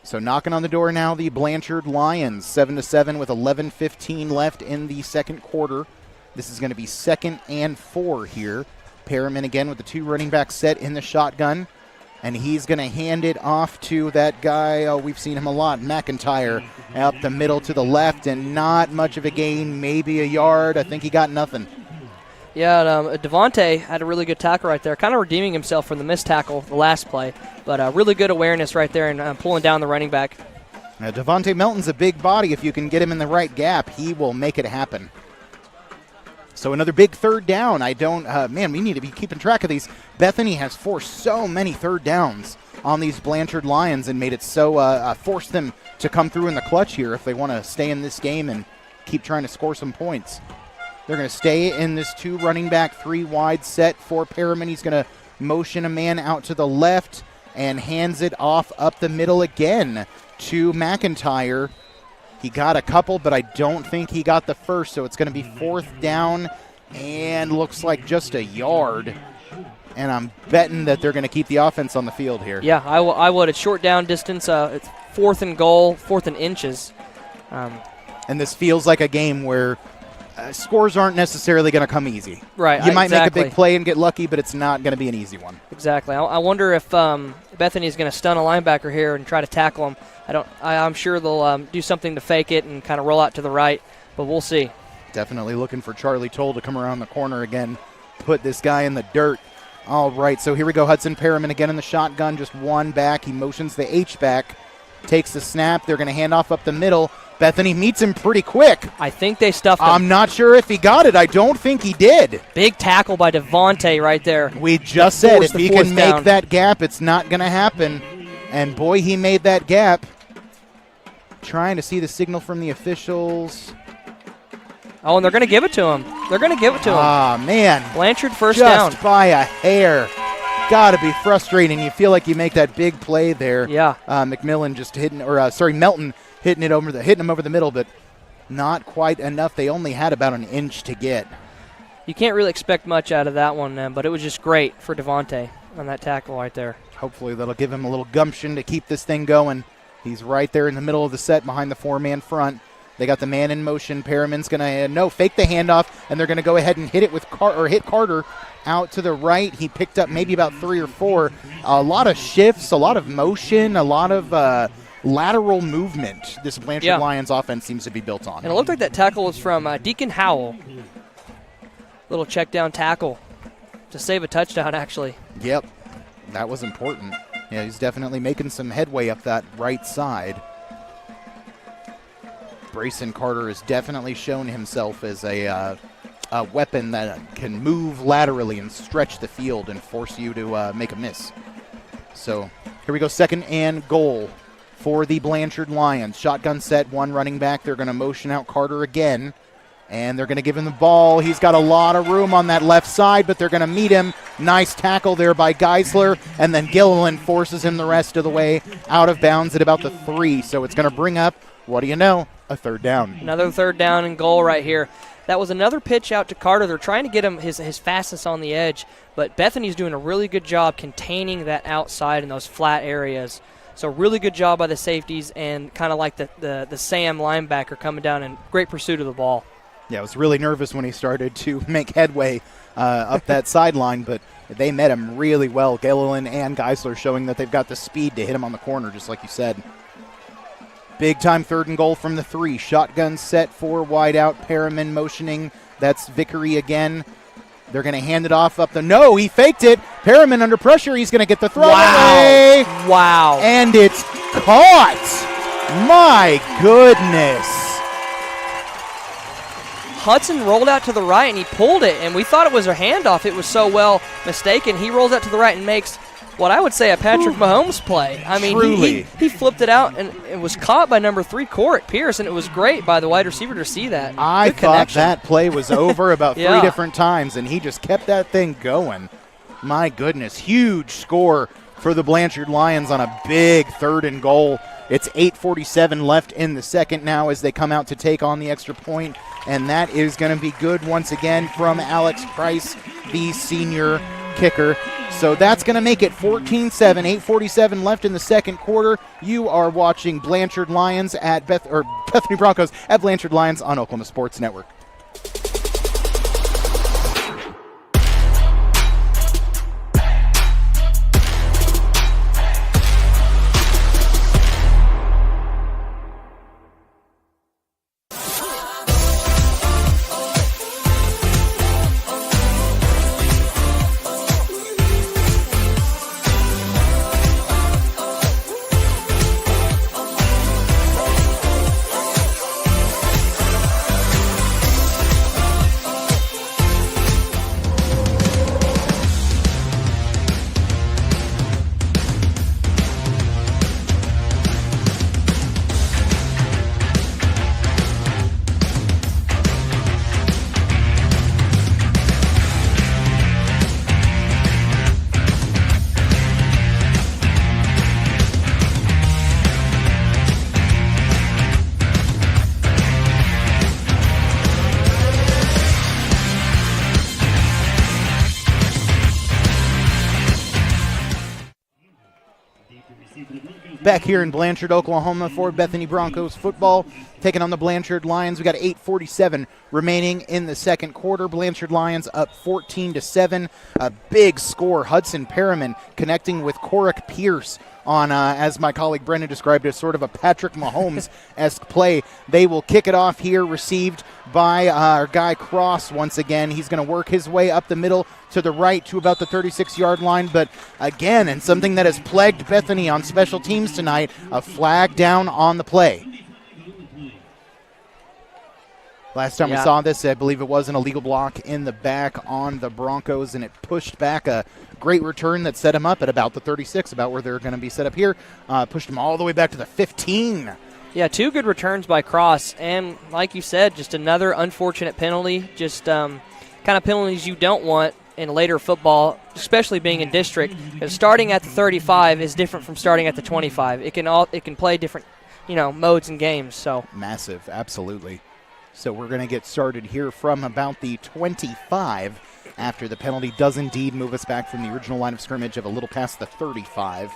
So knocking on the door now, the Blanchard Lions, 7-7 with 11:15 left in the second quarter. This is going to be 2nd and 4 here. Perriman again with the 2 running back set in the shotgun. And he's going to hand it off to that guy, we've seen him a lot, McIntyre, up the middle to the left, and not much of a gain, maybe a yard. I think he got nothing. Yeah, Devontae had a really good tackle right there, kind of redeeming himself from the missed tackle the last play, but really good awareness right there and pulling down the running back. Now, Devontae Melton's a big body. If you can get him in the right gap, he will make it happen. So another big 3rd down. We need to be keeping track of these. Bethany has forced so many 3rd downs on these Blanchard Lions and made it so forced them to come through in the clutch here if they want to stay in this game and keep trying to score some points. They're going to stay in this 2 running back, 3 wide set for Perriman. He's going to motion a man out to the left and hands it off up the middle again to McIntyre. He got a couple, but I don't think he got the first, so it's going to be 4th down and looks like just a yard. And I'm betting that they're going to keep the offense on the field here. Yeah, I would. It's short down distance. It's 4th and goal, 4th and inches. And this feels like a game where scores aren't necessarily going to come easy. Right, You might exactly. make a big play and get lucky, but it's not going to be an easy one. Exactly. I wonder if Bethany's going to stun a linebacker here and try to tackle him. I'm sure they'll do something to fake it and kind of roll out to the right, but we'll see. Definitely looking for Charlie Toll to come around the corner again, put this guy in the dirt. All right, so here we go. Hudson Perriman again in the shotgun, just 1 back. He motions the H-back, takes the snap. They're going to hand off up the middle. Bethany meets him pretty quick. I think they stuffed him. I'm not sure if he got it. I don't think he did. Big tackle by Devontae right there. We just said if he can make that gap, it's not going to happen. And boy, he made that gap. Trying to see the signal from the officials. Oh, and they're going to give it to him. They're going to give it to him. Ah, man. Blanchard first down. Just by a hair. Got to be frustrating. You feel like you make that big play there. Yeah. Melton hitting him over the middle, but not quite enough. They only had about an inch to get. You can't really expect much out of that one, but it was just great for Devontae on that tackle right there. Hopefully that'll give him a little gumption to keep this thing going. He's right there in the middle of the set behind the 4-man front. They got the man in motion. Perriman's going to fake the handoff, and they're going to go ahead and hit it with hit Carter out to the right. He picked up maybe about 3 or 4. A lot of shifts, a lot of motion, a lot of lateral movement this Blanchard Lions offense seems to be built on. And it looked like that tackle was from Deacon Howell. Little check down tackle to save a touchdown, actually. Yep, that was important. Yeah, he's definitely making some headway up that right side. Brayson Carter has definitely shown himself as a weapon that can move laterally and stretch the field and force you to make a miss. So here we go, 2nd and goal for the Blanchard Lions. Shotgun set, one running back. They're going to motion out Carter again, and they're going to give him the ball. He's got a lot of room on that left side, but they're going to meet him. Nice tackle there by Geisler, and then Gilliland forces him the rest of the way out of bounds at about the 3. So it's going to bring up, what do you know, a 3rd down. Another 3rd down and goal right here. That was another pitch out to Carter. They're trying to get him his fastness on the edge, but Bethany's doing a really good job containing that outside in those flat areas. So really good job by the safeties, and kind of like the Sam linebacker coming down in great pursuit of the ball. Yeah, I was really nervous when he started to make headway up that sideline, but they met him really well. Gilliland and Geisler showing that they've got the speed to hit him on the corner, just like you said. Big time 3rd and goal from the 3. Shotgun set for wide out. Perriman motioning. That's Vickery again. They're going to hand it off up the. No, he faked it. Perriman under pressure. He's going to get the throw away. Wow. And it's caught. My goodness. Hudson rolled out to the right, and he pulled it, and we thought it was a handoff. It was so well mistaken. He rolls out to the right and makes what I would say a Patrick Mahomes play. I mean, he flipped it out, and it was caught by number 3, Corrick Pierce, and it was great by the wide receiver to see that. I thought that play was over about 3 different times, and he just kept that thing going. My goodness, huge score for the Blanchard Lions on a big 3rd and goal. It's 8:47 left in the second now as they come out to take on the extra point, and that is going to be good once again from Alex Price, the senior kicker. So that's going to make it 14-7, 8:47 left in the second quarter. You are watching Blanchard Lions at Bethany Broncos at Blanchard Lions on Oklahoma Sports Network. Back here in Blanchard, Oklahoma for Bethany Broncos football, taking on the Blanchard Lions. We got 8:47 remaining in the second quarter. Blanchard Lions up 14-7. A big score. Hudson Perriman connecting with Corrick Pierce on, as my colleague Brendan described it, sort of a Patrick Mahomes-esque play. They will kick it off here, received by our guy Cross once again. He's going to work his way up the middle to the right to about the 36-yard line. But again, and something that has plagued Bethany on special teams tonight, a flag down on the play. Last time we saw this, I believe it was an illegal block in the back on the Broncos, and it pushed back a great return that set him up at about the 36, about where they're going to be set up here. Pushed him all the way back to the 15. Yeah, 2 good returns by Cross, and like you said, just another unfortunate penalty, just kind of penalties you don't want in later football, especially being in district, because starting at the 35 is different from starting at the 25. It can play different, modes and games. So massive, absolutely. So we're going to get started here from about the 25 after the penalty does indeed move us back from the original line of scrimmage of a little past the 35.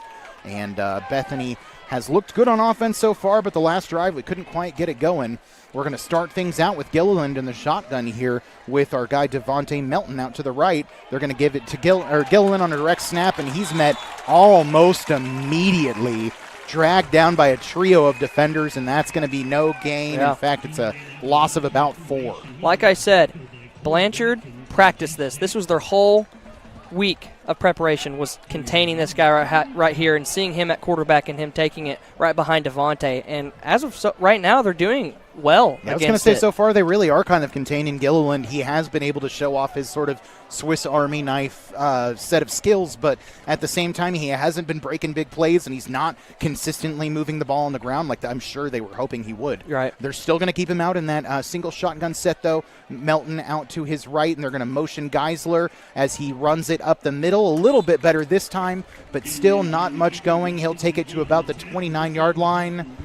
And Bethany has looked good on offense so far, but the last drive we couldn't quite get it going. We're going to start things out with Gilliland in the shotgun here with our guy Devontae Melton out to the right. They're going to give it to Gilliland on a direct snap, and he's met almost immediately. Dragged down by a trio of defenders, and that's going to be no gain. Yeah. In fact, it's a loss of about 4. Like I said, Blanchard practiced this. This was their whole week of preparation was containing this guy right here and seeing him at quarterback and him taking it right behind Devontae. And as of right now, they're doing well. I was going to say, so far they really are kind of containing Gilliland. He has been able to show off his sort of Swiss Army knife set of skills, but at the same time, he hasn't been breaking big plays, and he's not consistently moving the ball on the ground like I'm sure they were hoping he would. Right. They're still going to keep him out in that single shotgun set, though. Melton out to his right, and they're going to motion Geisler as he runs it up the middle. A little bit better this time, but still not much going. He'll take it to about the 29-yard line.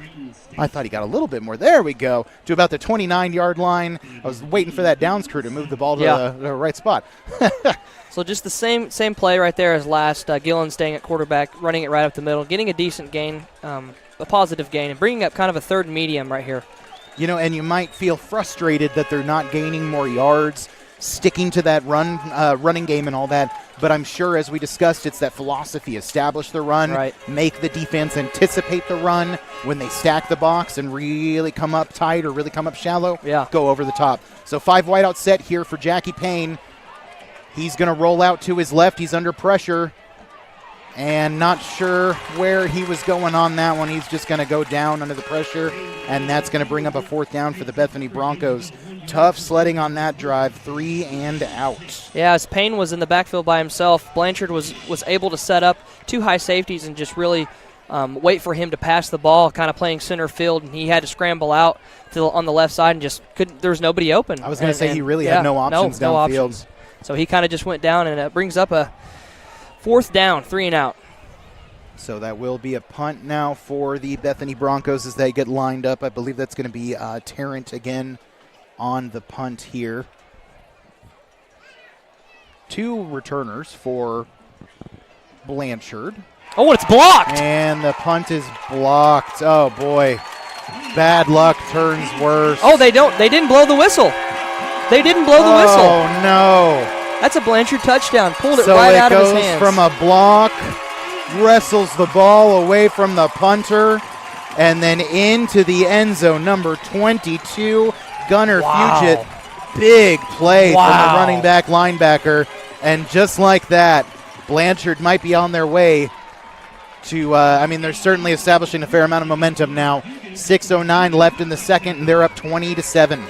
I thought he got a little bit more. There we go. To about the 29-yard line. I was waiting for that downs crew to move the ball to the right spot. So just the same play right there as last. Gillen staying at quarterback, running it right up the middle, getting a decent gain, a positive gain, and bringing up kind of a third medium right here. You know, and you might feel frustrated that they're not gaining more yards, sticking to that running game and all that. But I'm sure, as we discussed, it's that philosophy. Establish the run, right. Make the defense anticipate the run. When they stack the box and really come up tight or really come up shallow, go over the top. So 5 wideout set here for Jackie Payne. He's going to roll out to his left. He's under pressure. And not sure where he was going on that one. He's just going to go down under the pressure, and that's going to bring up a 4th down for the Bethany Broncos. Tough sledding on that drive, 3 and out. Yeah, as Payne was in the backfield by himself, Blanchard was able to set up 2 high safeties and just really wait for him to pass the ball, kind of playing center field, and he had to scramble out on the left side and just couldn't. There was nobody open. I was going to say he really had no options downfield. So he kind of just went down, and it brings up a 4th down, 3 and out. So that will be a punt now for the Bethany Broncos as they get lined up. I believe that's going to be Tarrant again on the punt here. 2 returners for Blanchard. Oh, it's blocked! And the punt is blocked. Oh, boy. Bad luck turns worse. Oh, they didn't blow the whistle. They didn't blow the whistle. Oh, no. That's a Blanchard touchdown. Pulled it right out of his hands. So it goes from a block, wrestles the ball away from the punter, and then into the end zone. Number 22, Gunnar Fugit. Big play from the running back linebacker. And just like that, Blanchard might be on their way to, they're certainly establishing a fair amount of momentum now. 6:09 left in the second, and they're up 20-7.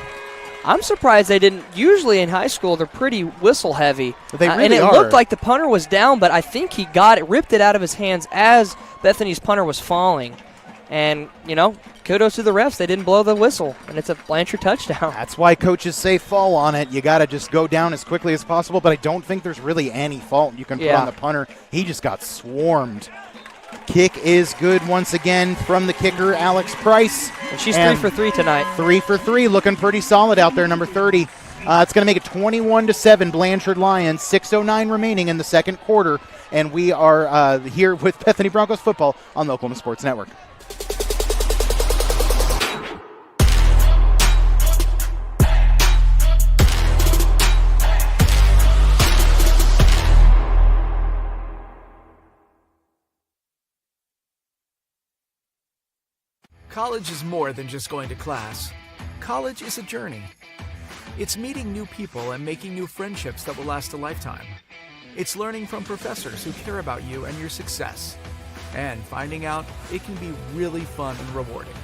I'm surprised they didn't. Usually in high school, they're pretty whistle heavy. They really and it are. looked like the punter was down, but I think he ripped it out of his hands as Bethany's punter was falling. And, kudos to the refs. They didn't blow the whistle, and it's a Blanchard touchdown. That's why coaches say fall on it. You got to just go down as quickly as possible, but I don't think there's really any fault you can put on the punter. He just got swarmed. Kick is good once again from the kicker, Alex Price. And she's 3 for 3 tonight. 3 for 3, looking pretty solid out there, number 30. It's going to make it 21-7, Blanchard Lions. 6:09 remaining in the second quarter, and we are here with Bethany Broncos football on the Oklahoma Sports Network. College is more than just going to class. College is a journey. It's meeting new people and making new friendships that will last a lifetime. It's learning from professors who care about you and your success. And finding out it can be really fun and rewarding.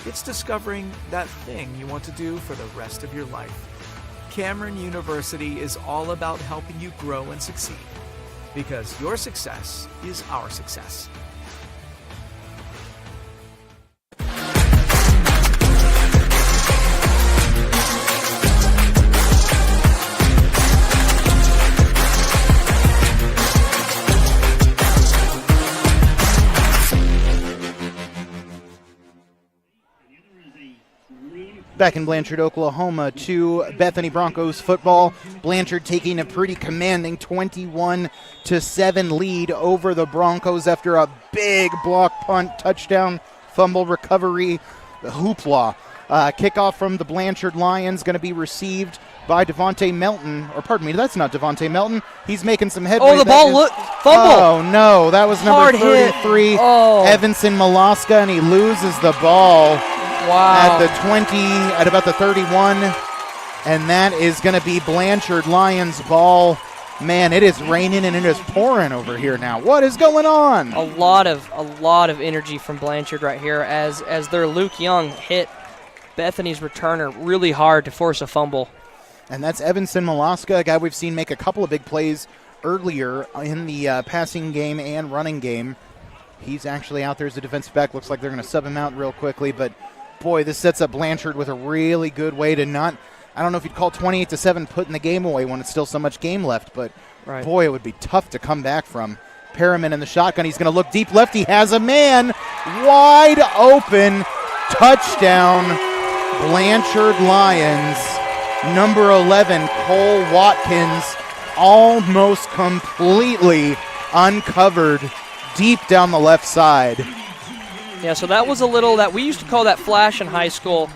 It's discovering that thing you want to do for the rest of your life. Cameron University is all about helping you grow and succeed. Because your success is our success. Back in Blanchard, Oklahoma, to Bethany Broncos football. Blanchard taking a pretty commanding 21-7 lead over the Broncos after a big block punt, touchdown, fumble recovery, hoopla. Kickoff from the Blanchard Lions going to be received by Devontae Melton. Or pardon me, that's not Devontae Melton. He's making some headway. Oh, the ball fumble. Oh, no, that was number 33, Evanson Malaska, and he loses the ball. Wow. At the 20, at about the 31, and that is going to be Blanchard Lions ball. Man, it is raining and it is pouring over here now. What is going on? A lot of energy from Blanchard right here as their Luke Young hit Bethany's returner really hard to force a fumble. And that's Evanson Malaska, a guy we've seen make a couple of big plays earlier in the passing game and running game. He's actually out there as a defensive back. Looks like they're going to sub him out real quickly. But, boy, this sets up Blanchard with a really good way to not – I don't know if you'd call 28-7 putting the game away when it's still so much game left. But, boy, it would be tough to come back from. Perriman in the shotgun. He's going to look deep left. He has a man wide open. Touchdown, Blanchard Lions. Number 11, Cole Watkins, almost completely uncovered deep down the left side. Yeah, so that was a little that we used to call that flash in high school,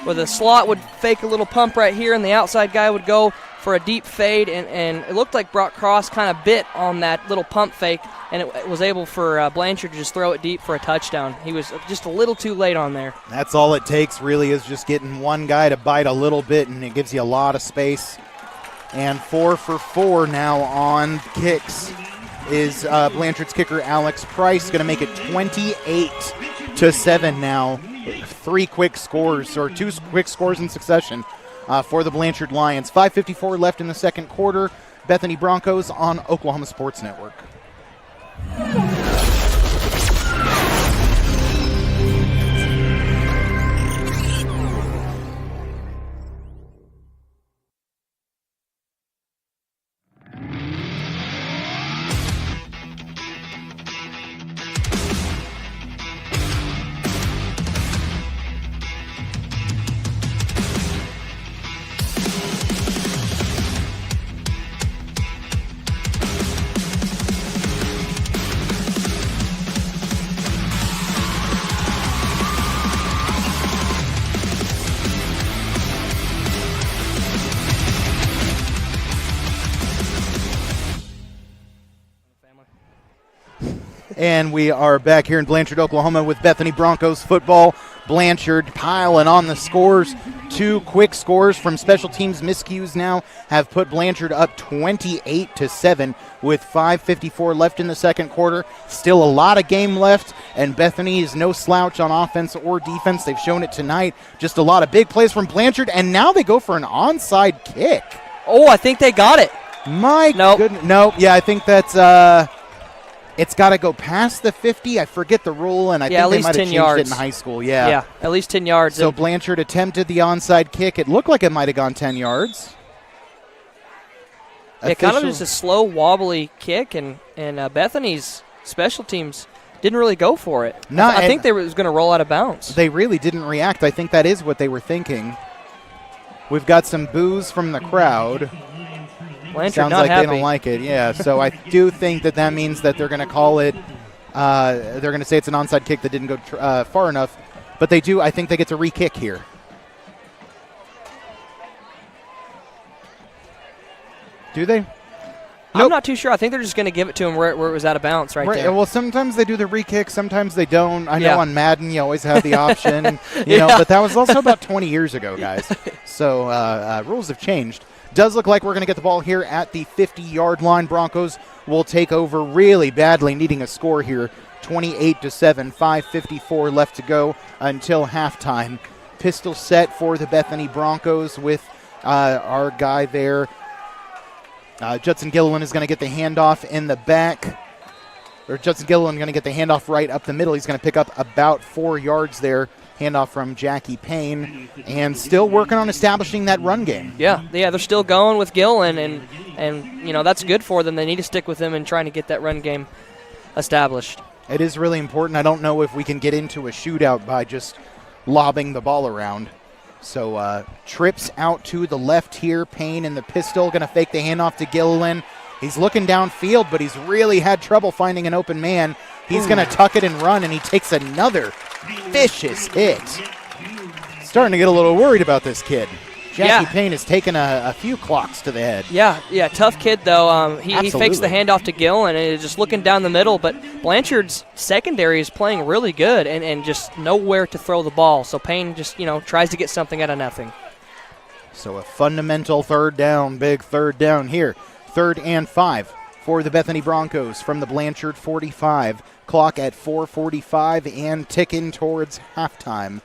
where the slot would fake a little pump right here and the outside guy would go for a deep fade, and it looked like Brock Cross kind of bit on that little pump fake, and it was able for Blanchard to just throw it deep for a touchdown. He was just a little too late on there. That's all it takes, really, is just getting one guy to bite a little bit, and it gives you a lot of space. And 4 for 4 now on kicks is Blanchard's kicker, Alex Price, going to make it 28-7 now. 2 quick scores in succession for the Blanchard Lions. 5:54 left in the second quarter. Bethany Broncos on Oklahoma Sports Network. And we are back here in Blanchard, Oklahoma with Bethany Broncos football. Blanchard piling on the scores. 2 quick scores from special teams miscues now have put Blanchard up 28-7 with 5:54 left in the second quarter. Still a lot of game left, and Bethany is no slouch on offense or defense. They've shown it tonight. Just a lot of big plays from Blanchard, and now they go for an onside kick. Oh, I think they got it. Goodness. Nope. Yeah, I think that's it's got to go past the 50. I forget the rule, and I think they might have changed it in high school. Yeah, at least 10 yards. So Blanchard attempted the onside kick. It looked like it might have gone 10 yards. It kind of just a slow, wobbly kick, and Bethany's special teams didn't really go for it. I think they were going to roll out of bounds. They really didn't react. I think that is what they were thinking. We've got some boos from the crowd. Blanchard Sounds not like happy. they don't like it, yeah. So I do think that means that they're going to call it, they're going to say it's an onside kick that didn't go far enough. But they do, I think they get to re-kick here. Do they? I'm not too sure. I think they're just going to give it to him where it was out of bounds right there. Well, sometimes they do the re-kick, sometimes they don't. I know Yeah. on Madden you always have the option, you know, but that was also about 20 years ago, guys. So rules have changed. Does look like we're going to get the ball here at the 50-yard line. Broncos will take over really badly, needing a score here. 28-7, 5:54 left to go until halftime. Pistol set for the Bethany Broncos with our guy there. Judson Gilliland is going to get the handoff in the back. Or Judson Gilliland going to get the handoff right up the middle. He's going to pick up about 4 yards there. Handoff from Jackie Payne, and still working on establishing that run game. Yeah, they're still going with Gillen, and you know that's good for them. They need to stick with him and trying to get that run game established. It is really important. I don't know if we can get into a shootout by just lobbing the ball around. So trips out to the left here. Payne in the pistol, going to fake the handoff to Gilliland. He's looking downfield, but he's really had trouble finding an open man. He's going to tuck it and run, and he takes another vicious hit. Starting to get a little worried about this kid. Jackie Payne has taken a few clocks to the head. Yeah, tough kid, though. He fakes the handoff to Gill, and is just looking down the middle, but Blanchard's secondary is playing really good and just nowhere to throw the ball. So Payne just, tries to get something out of nothing. So a fundamental third down, big third down here. 3rd and 5 for the Bethany Broncos from the Blanchard 45. Clock at 4:45 and ticking towards halftime.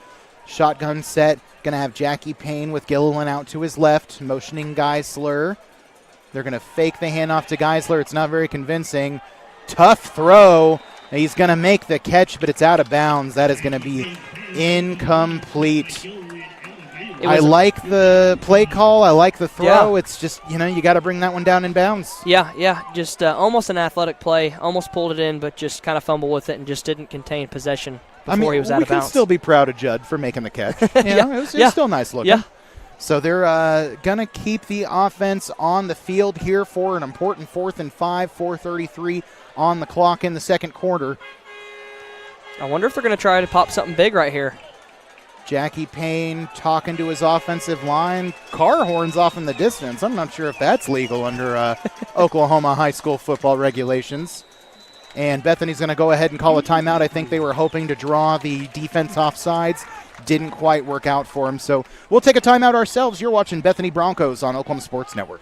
Shotgun set. Going to have Jackie Payne with Gilliland out to his left, motioning Geisler. They're going to fake the handoff to Geisler. It's not very convincing. Tough throw. He's going to make the catch, but it's out of bounds. That is going to be incomplete. I like the play call. I like the throw. Yeah. It's just, you got to bring that one down in bounds. Yeah. Just almost an athletic play. Almost pulled it in, but just kind of fumbled with it and just didn't contain possession before he was out of bounds. We can still be proud of Judd for making the catch. It was still nice looking. Yeah. So they're going to keep the offense on the field here for an important 4th and 5, 4:33 on the clock in the second quarter. I wonder if they're going to try to pop something big right here. Jackie Payne talking to his offensive line. Car horns off in the distance. I'm not sure if that's legal under Oklahoma high school football regulations. And Bethany's going to go ahead and call a timeout. I think they were hoping to draw the defense off sides. Didn't quite work out for them. So we'll take a timeout ourselves. You're watching Bethany Broncos on Oklahoma Sports Network.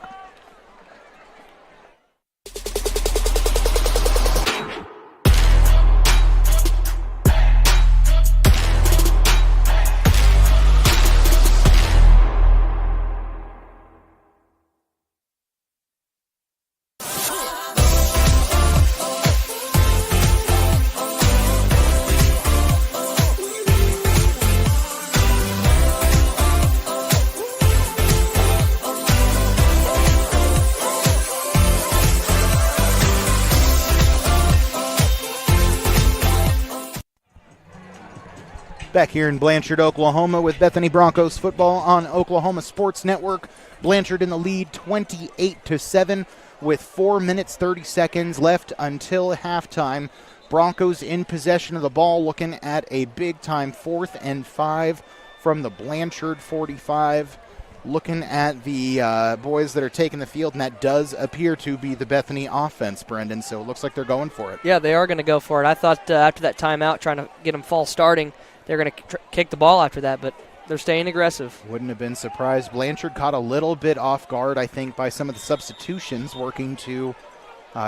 Back here in Blanchard, Oklahoma with Bethany Broncos football on Oklahoma Sports Network. Blanchard in the lead 28-7 with 4 minutes 30 seconds left until halftime. Broncos in possession of the ball, looking at a big-time 4th and 5 from the Blanchard 45. Looking at the boys that are taking the field, and that does appear to be the Bethany offense, Brendan, so it looks like they're going for it. Yeah, they are going to go for it. I thought after that timeout, trying to get them false starting, they're going to kick the ball after that, but they're staying aggressive. Wouldn't have been surprised. Blanchard caught a little bit off guard, I think, by some of the substitutions, working to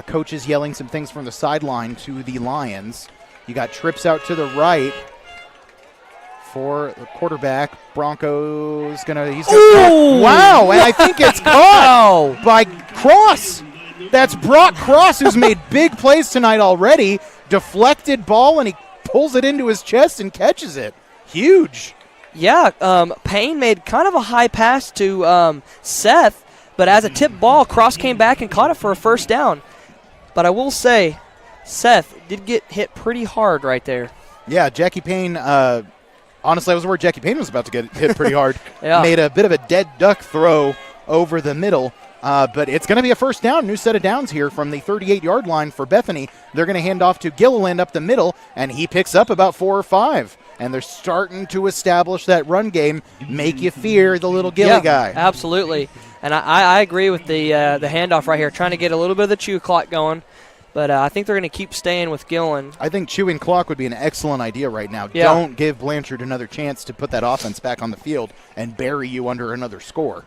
coaches yelling some things from the sideline to the Lions. You got trips out to the right for the quarterback. Broncos he's gonna wow, and I think it's caught by Cross. That's Brock Cross, who's made big plays tonight already. Deflected ball, and he pulls it into his chest and catches it. Huge. Yeah, Payne made kind of a high pass to Seth, but as a tip ball, Cross came back and caught it for a first down. But I will say, Seth did get hit pretty hard right there. Yeah, Jackie Payne, honestly, I was worried Jackie Payne was about to get hit pretty hard. Yeah. Made a bit of a dead duck throw over the middle. But it's going to be a first down, new set of downs here from the 38-yard line for Bethany. They're going to hand off to Gilliland up the middle, and he picks up about 4 or 5. And they're starting to establish that run game, make you fear the little Gilly guy. Absolutely. And I agree with the handoff right here, trying to get a little bit of the chew clock going. But I think they're going to keep staying with Gilliland. I think chewing clock would be an excellent idea right now. Yeah. Don't give Blanchard another chance to put that offense back on the field and bury you under another score.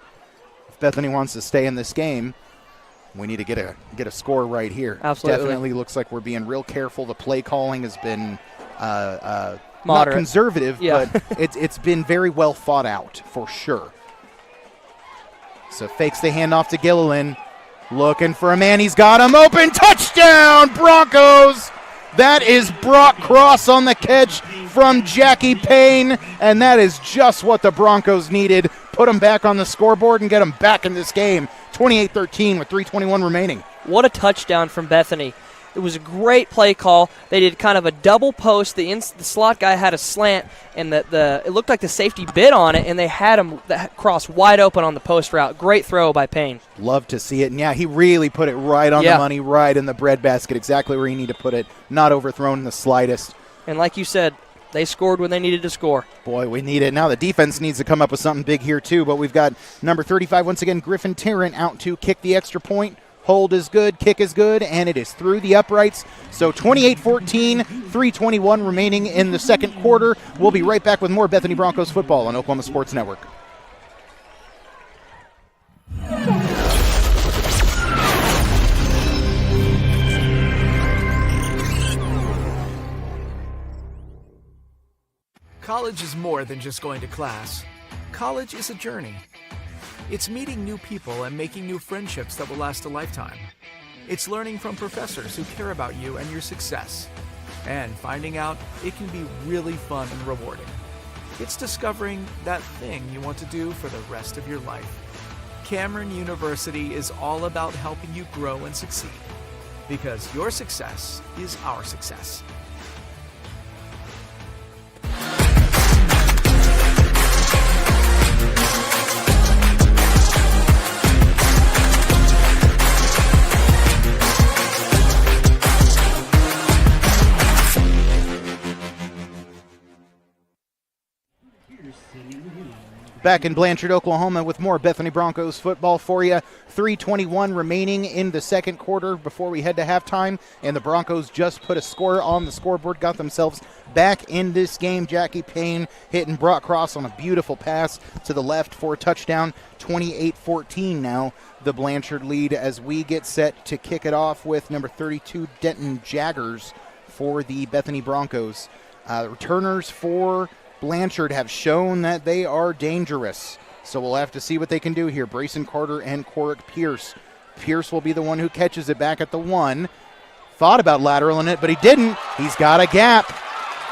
Bethany wants to stay in this game, we need to get a score right here. Absolutely. Definitely looks like we're being real careful. The play calling has been not conservative, but it's been very well thought out for sure. So fakes the handoff to Gilliland. Looking for a man. He's got him open. Touchdown, Broncos! That is Brock Cross on the catch from Jackie Payne, and that is just what the Broncos needed. Put them back on the scoreboard and get them back in this game. 28-13 with 3:21 remaining. What a touchdown from Bethany. It was a great play call. They did kind of a double post. The slot guy had a slant, and it looked like the safety bit on it, and they had him cross wide open on the post route. Great throw by Payne. Love to see it. And, yeah, he really put it right on the money, right in the breadbasket, exactly where you need to put it, not overthrown in the slightest. And like you said, they scored when they needed to score. Boy, we need it. Now the defense needs to come up with something big here, too. But we've got number 35, once again, Griffin Tarrant out to kick the extra point. Hold is good, kick is good, and it is through the uprights. So 28-14, 3:21 remaining in the second quarter. We'll be right back with more Bethany Broncos football on Oklahoma Sports Network. College is more than just going to class. College is a journey. It's meeting new people and making new friendships that will last a lifetime. It's learning from professors who care about you and your success. And finding out it can be really fun and rewarding. It's discovering that thing you want to do for the rest of your life. Cameron University is all about helping you grow and succeed. Because your success is our success. Back in Blanchard, Oklahoma with more Bethany Broncos football for you. 3:21 remaining in the second quarter before we head to halftime. And the Broncos just put a score on the scoreboard, got themselves back in this game. Jackie Payne hitting Brock Cross on a beautiful pass to the left for a touchdown. 28-14 now, the Blanchard lead as we get set to kick it off with number 32, Denton Jaggers for the Bethany Broncos. Returners for Blanchard have shown that they are dangerous, so we'll have to see what they can do here. Brayson Carter and Corrick Pierce. Pierce will be the one who catches it back at the 1. Thought about lateraling it, but he didn't. He's got a gap.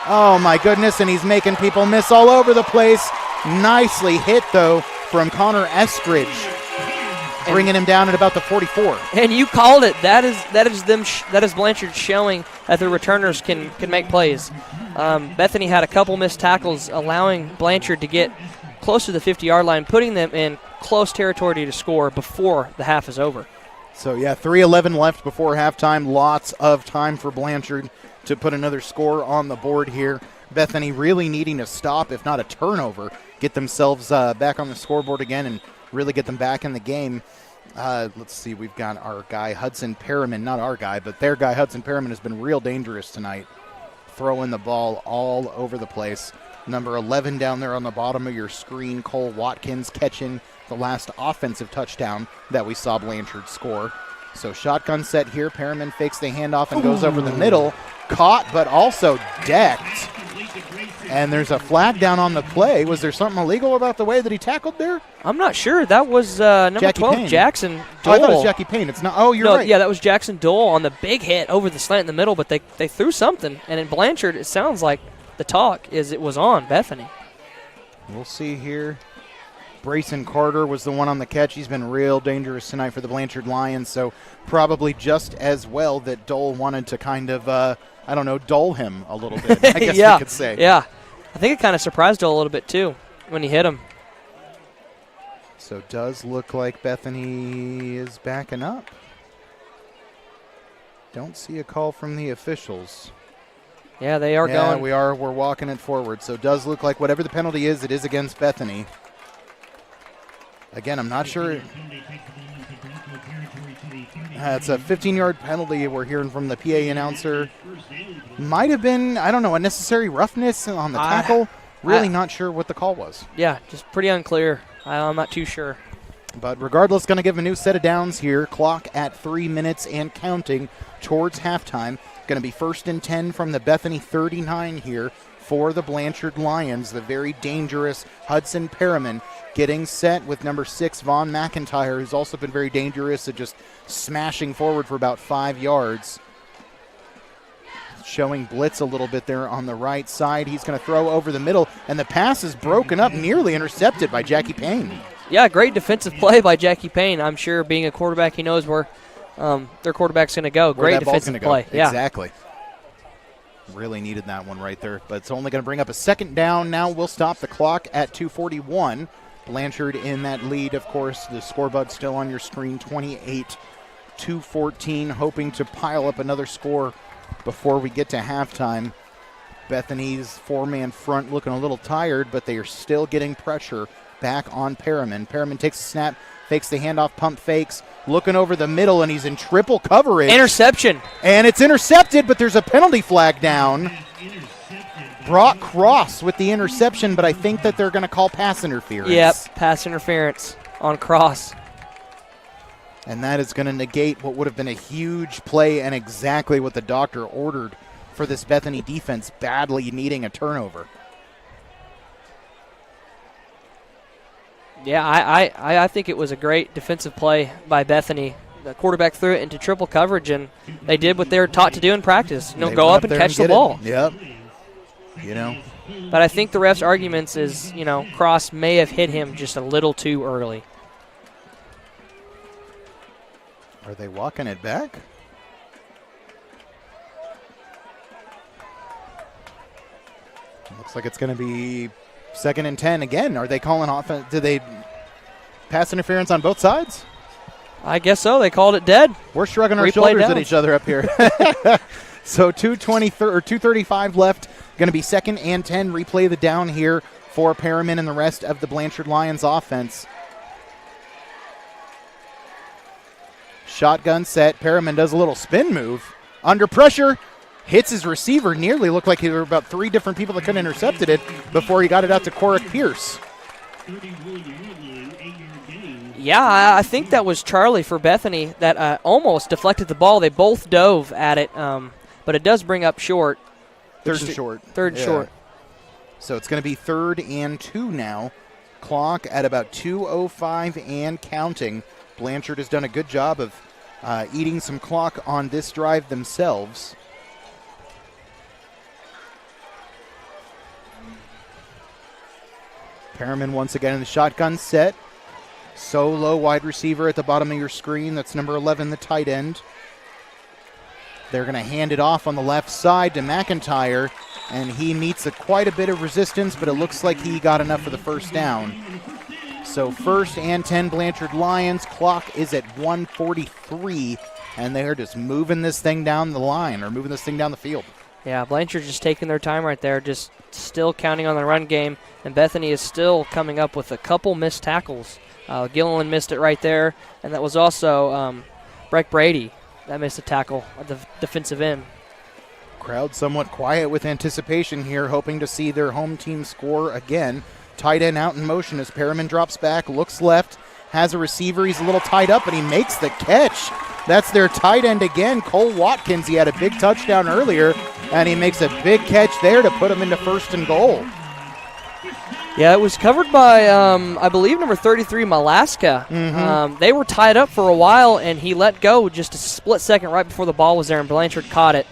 Oh, my goodness, and he's making people miss all over the place. Nicely hit, though, from Connor Eskridge, bringing him down at about the 44. And you called it. That is Blanchard showing that the returners can make plays. Bethany had a couple missed tackles, allowing Blanchard to get close to the 50-yard line, putting them in close territory to score before the half is over. So, yeah, 3:11 left before halftime. Lots of time for Blanchard to put another score on the board here. Bethany really needing a stop, if not a turnover, get themselves back on the scoreboard again and really get them back in the game. Let's see, we've got our guy Hudson Perriman, not our guy, but their guy Hudson Perriman has been real dangerous tonight, throwing the ball all over the place. Number 11 down there on the bottom of your screen, Cole Watkins, catching the last offensive touchdown that we saw Blanchard score. So shotgun set here, Perriman fakes the handoff and goes over the middle, caught but also decked. And there's a flag down on the play. Was there something illegal about the way that he tackled there? I'm not sure. That was number Jackie 12, Payne. Jackson Dole. Oh, I thought it was Jackie Payne. It's not. Oh, you're right. Yeah, that was Jackson Dole on the big hit over the slant in the middle, but they threw something. And in Blanchard, it sounds like the talk is it was on Bethany. We'll see here. Brayson Carter was the one on the catch. He's been real dangerous tonight for the Blanchard Lions, so probably just as well that Dole wanted to kind of, dole him a little bit, I guess yeah, we could say. Yeah. I think it kind of surprised Dole a little bit, too, when he hit him. So it does look like Bethany is backing up. Don't see a call from the officials. Yeah, they are going. Yeah, we are. We're walking it forward. So it does look like whatever the penalty is, it is against Bethany. Again, I'm not sure. It's a 15-yard penalty we're hearing from the PA announcer. Might have been, unnecessary roughness on the tackle. Really not sure what the call was. Yeah, just pretty unclear. I'm not too sure. But regardless, going to give a new set of downs here. Clock at 3 minutes and counting towards halftime. Going to be 1st and 10 from the Bethany 39 here for the Blanchard Lions. The very dangerous Hudson Perriman getting set with number 6, Vaughn McIntyre, who's also been very dangerous at just smashing forward for about 5 yards. Showing blitz a little bit there on the right side. He's going to throw over the middle, and the pass is broken up, nearly intercepted by Jackie Payne. Yeah, great defensive play by Jackie Payne. I'm sure being a quarterback, he knows where their quarterback's going to go. Great defensive play. Yeah. Exactly. Really needed that one right there, but it's only going to bring up a 2nd down. Now we'll stop the clock at 2:41. Blanchard in that lead, of course. The scoreboard still on your screen, 28-14, hoping to pile up another score before we get to halftime. Bethany's 4-man front looking a little tired, but they are still getting pressure back on Perriman. Perriman takes a snap, fakes the handoff, pump fakes, looking over the middle, and he's in triple coverage. Interception. And it's intercepted, but there's a penalty flag down. Brock Cross with the interception, but I think that they're going to call pass interference. Yep, pass interference on Cross. And that is going to negate what would have been a huge play and exactly what the doctor ordered for this Bethany defense, badly needing a turnover. Yeah, I think it was a great defensive play by Bethany. The quarterback threw it into triple coverage, and they did what they were taught to do in practice. Go up and catch the ball. Yep. But I think the ref's arguments is, Cross may have hit him just a little too early. Are they walking it back? Looks like it's going to be 2nd and 10 again. Are they calling offense? Did they pass interference on both sides? I guess so. They called it dead. We're shrugging our Replay shoulders downs. at each other up here. So 2:35 left. Going to be 2nd and 10. Replay the down here for Perriman and the rest of the Blanchard Lions offense. Shotgun set. Perriman does a little spin move. Under pressure. Hits his receiver. Nearly looked like there were about 3 different people that could have intercepted it before he got it out to Corrick Pierce. Yeah, I think that was Charlie for Bethany that almost deflected the ball. They both dove at it, but it does bring up short. Third and short. Third and short. So it's going to be 3rd and 2 now. Clock at about 2:05 and counting. Blanchard has done a good job of eating some clock on this drive themselves. Perriman once again in the shotgun set. Solo wide receiver at the bottom of your screen. That's number 11, the tight end. They're going to hand it off on the left side to McIntyre, and he meets quite a bit of resistance, but it looks like he got enough for the first down. So 1st and 10 Blanchard Lions. Clock is at 1:43, and they're just moving this thing down the line, or moving this thing down the field. Yeah, Blanchard just taking their time right there, just still counting on the run game, and Bethany is still coming up with a couple missed tackles. Gilliland missed it right there, and that was also Breck Brady that missed a tackle at the defensive end. Crowd somewhat quiet with anticipation here, hoping to see their home team score again. Tight end out in motion as Perriman drops back, looks left, has a receiver. He's a little tied up, and he makes the catch. That's their tight end again, Cole Watkins. He had a big touchdown earlier, and he makes a big catch there to put him into 1st and goal. Yeah, it was covered by, I believe, number 33, Malaska. They were tied up for a while, and he let go just a split second right before the ball was there, and Blanchard caught it.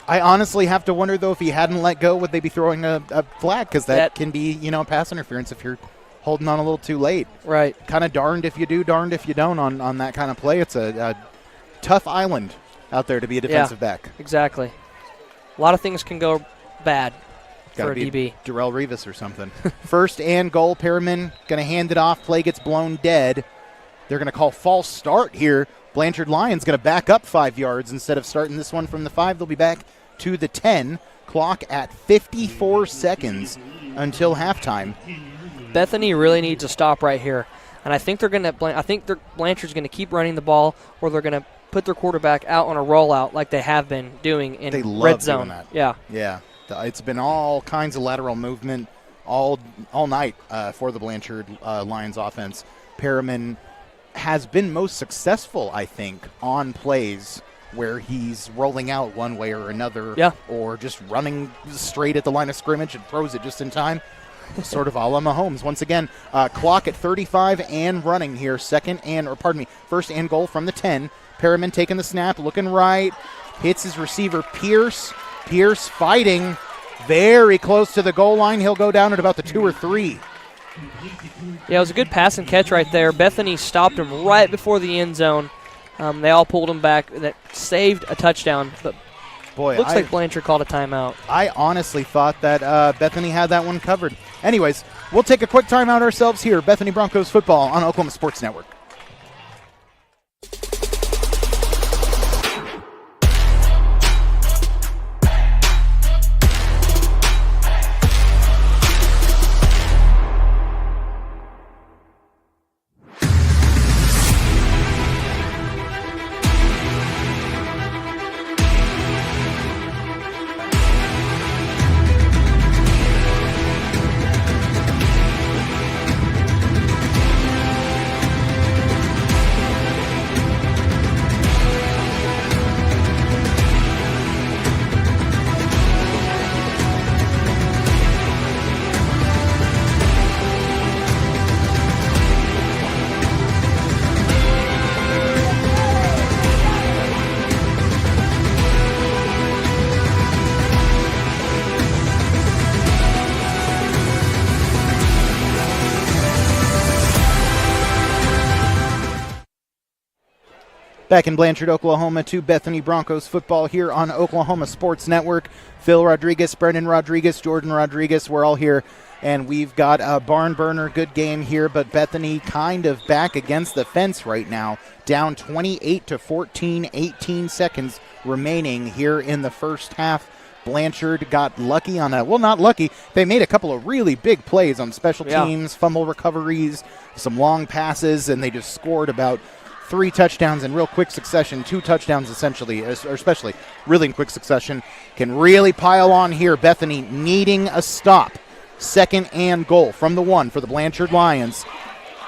I honestly have to wonder, though, if he hadn't let go, would they be throwing a flag? Because that can be, pass interference if you're holding on a little too late. Right. Kind of darned if you do, darned if you don't on that kind of play. It's a tough island out there to be a defensive back. Exactly. A lot of things can go bad for a DB. Darrell Rivas or something. 1st and goal. Perriman going to hand it off. Play gets blown dead. They're going to call false start here. Blanchard Lions going to back up 5 yards instead of starting this one from the 5. They'll be back to the 10. Clock at 54 seconds until halftime. Bethany really needs a stop right here, and I think Blanchard's going to keep running the ball, or they're going to put their quarterback out on a rollout like they have been doing in red zone. Doing that. Yeah. It's been all kinds of lateral movement all night for the Blanchard Lions offense. Perriman has been most successful, I think, on plays where he's rolling out one way or another, or just running straight at the line of scrimmage and throws it just in time. Sort of a la Mahomes. Once again, clock at 35 and running here. 1st and goal from the 10. Perriman taking the snap, looking right, hits his receiver Pierce. Pierce fighting very close to the goal line. He'll go down at about the 2 or 3. Yeah, it was a good pass and catch right there. Bethany stopped him right before the end zone. They all pulled him back. That saved a touchdown, but looks like Blanchard called a timeout. I honestly thought that Bethany had that one covered. Anyways, we'll take a quick timeout ourselves here. Bethany Broncos football on Oklahoma Sports Network. Back in Blanchard, Oklahoma, to Bethany Broncos football here on Oklahoma Sports Network. Phil Rodriguez, Brendan Rodriguez, Jordan Rodriguez, we're all here. And we've got a barn burner, good game here, but Bethany kind of back against the fence right now. Down 28-14, 18 seconds remaining here in the first half. Blanchard got lucky on that. Well, not lucky. They made a couple of really big plays on special teams, fumble recoveries, some long passes, and they just scored about 3 touchdowns in real quick succession, 2 touchdowns essentially, or especially really in quick succession. Can really pile on here. Bethany needing a stop. 2nd and goal from the 1 for the Blanchard Lions.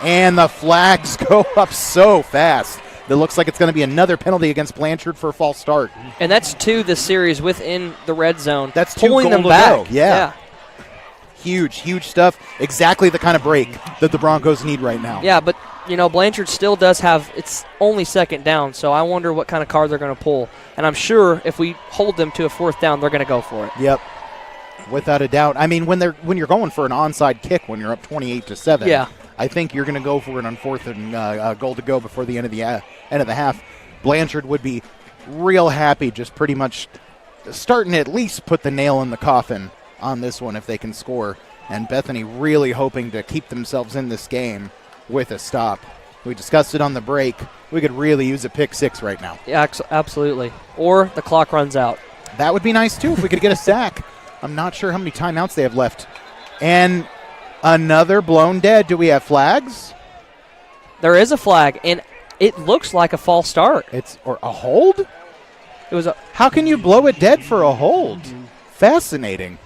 And the flags go up so fast. It looks like it's going to be another penalty against Blanchard for a false start. And that's 2 this series within the red zone. That's 2 pulling them goal to back. go. Yeah. Huge stuff. Exactly the kind of break that the Broncos need right now. Yeah, but Blanchard still does have, it's only 2nd down, so I wonder what kind of card they're going to pull. And I'm sure if we hold them to a 4th down, they're going to go for it. Yep. Without a doubt. I mean, when you're going for an onside kick when you're up 28-7, I think you're going to go for it on 4th and goal to go before the end of the half. Blanchard would be real happy, just pretty much starting to at least put the nail in the coffin on this one if they can score. And Bethany really hoping to keep themselves in this game with a stop. We discussed it on the break. We could really use a pick 6 right now. Yeah, absolutely. Or the clock runs out. That would be nice, too, if we could get a sack. I'm not sure how many timeouts they have left. And another blown dead. Do we have flags? There is a flag, and it looks like a false start. Or a hold? It was How can you blow it dead for a hold? Fascinating.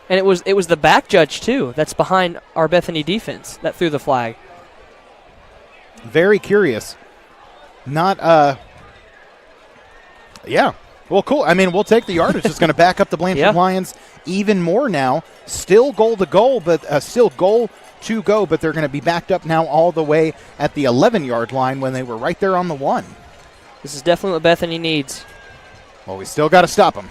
And it was the back judge, too, that's behind our Bethany defense that threw the flag. Very curious. Yeah. Well, cool. I mean, we'll take the yardage. It's going to back up the Blanchard Lions even more now. Still goal to goal, but still goal to go, but they're going to be backed up now all the way at the 11-yard line when they were right there on the 1. This is definitely what Bethany needs. Well, we still got to stop them.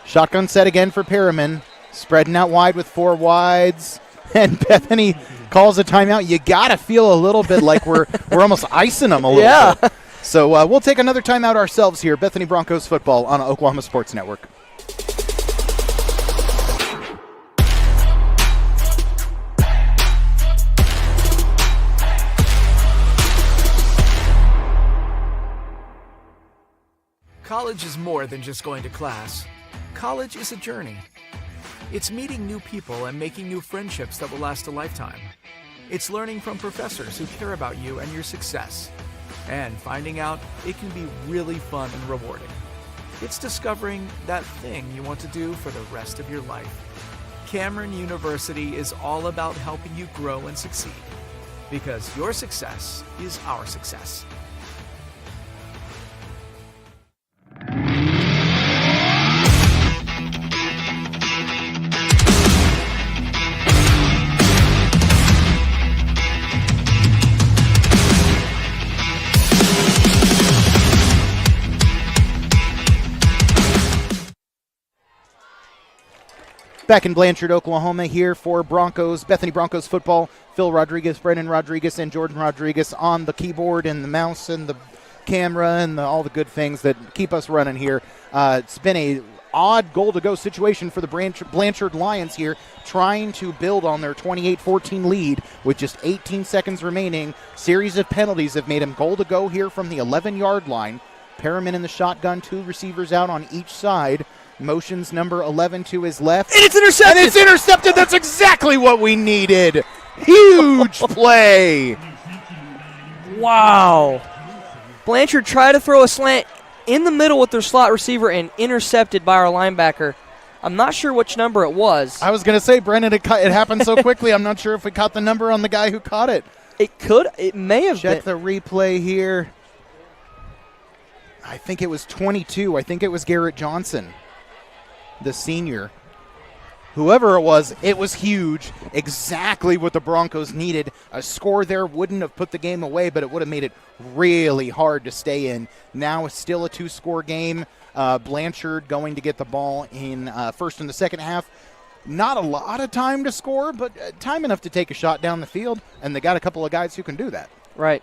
Shotgun set again for Perriman. Spreading out wide with 4 wides. And Bethany calls a timeout. You got to feel a little bit like we're almost icing them a little bit. So we'll take another timeout ourselves here. Bethany Broncos football on Oklahoma Sports Network. College is more than just going to class. College is a journey. It's meeting new people and making new friendships that will last a lifetime. It's learning from professors who care about you and your success. And finding out it can be really fun and rewarding. It's discovering that thing you want to do for the rest of your life. Cameron University is all about helping you grow and succeed. Because your success is our success. Back in Blanchard, Oklahoma, here for Bethany Broncos football. Phil Rodriguez, Brendan Rodriguez, and Jordan Rodriguez on the keyboard and the mouse and the camera and all the good things that keep us running here. It's been a odd goal-to-go situation for the Blanchard Lions here, trying to build on their 28-14 lead with just 18 seconds remaining. Series of penalties have made them goal-to-go here from the 11-yard line. Perriman in the shotgun, 2 receivers out on each side. Motions number 11 to his left. And it's intercepted! And it's intercepted! That's exactly what we needed! Huge play! Wow. Blanchard tried to throw a slant in the middle with their slot receiver and intercepted by our linebacker. I'm not sure which number it was. I was going to say, Brendan, it happened so quickly, I'm not sure if we caught the number on the guy who caught it. It may have been. Check the replay here. I think it was 22. I think it was Garrett Johnson, the senior. Whoever it was huge. Exactly what the Broncos needed. A score there wouldn't have put the game away, but it would have made it really hard to stay in. Now it's still a 2-score game. Blanchard going to get the ball in first in the second half. Not a lot of time to score, but time enough to take a shot down the field, and they got a couple of guys who can do that. Right.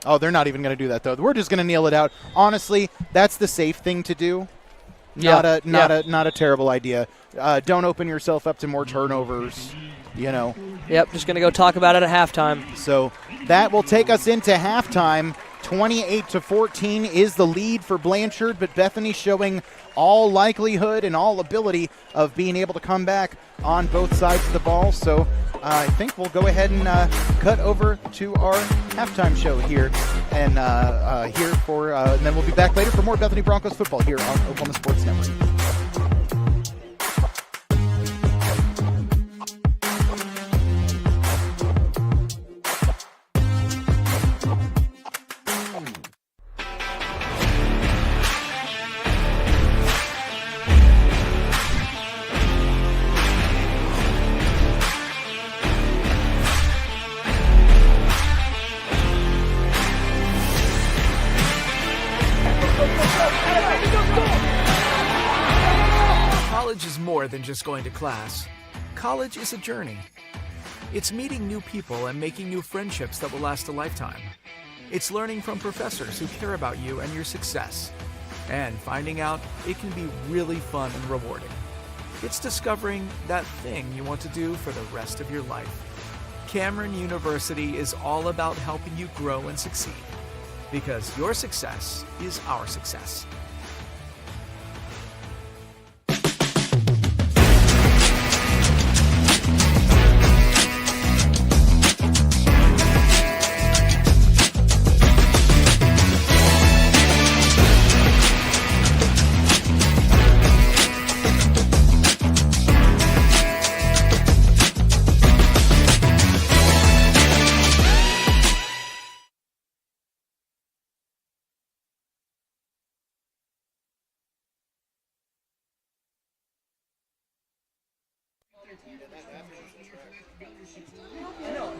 Oh, they're not even going to do that, though. We're just going to kneel it out. Honestly, that's the safe thing to do. Not a terrible idea. Don't open yourself up to more turnovers, you know. Yep, just going to go talk about it at halftime. So that will take us into halftime. 28-14 is the lead for Blanchard, but Bethany showing all likelihood and all ability of being able to come back on both sides of the ball. So I think we'll go ahead and cut over to our halftime show here, and and then we'll be back later for more Bethany Broncos football here on Oklahoma Sports Network. College is more than just going to class. College is a journey. It's meeting new people and making new friendships that will last a lifetime. It's learning from professors who care about you and your success. And finding out it can be really fun and rewarding. It's discovering that thing you want to do for the rest of your life. Cameron University is all about helping you grow and succeed. Because your success is our success.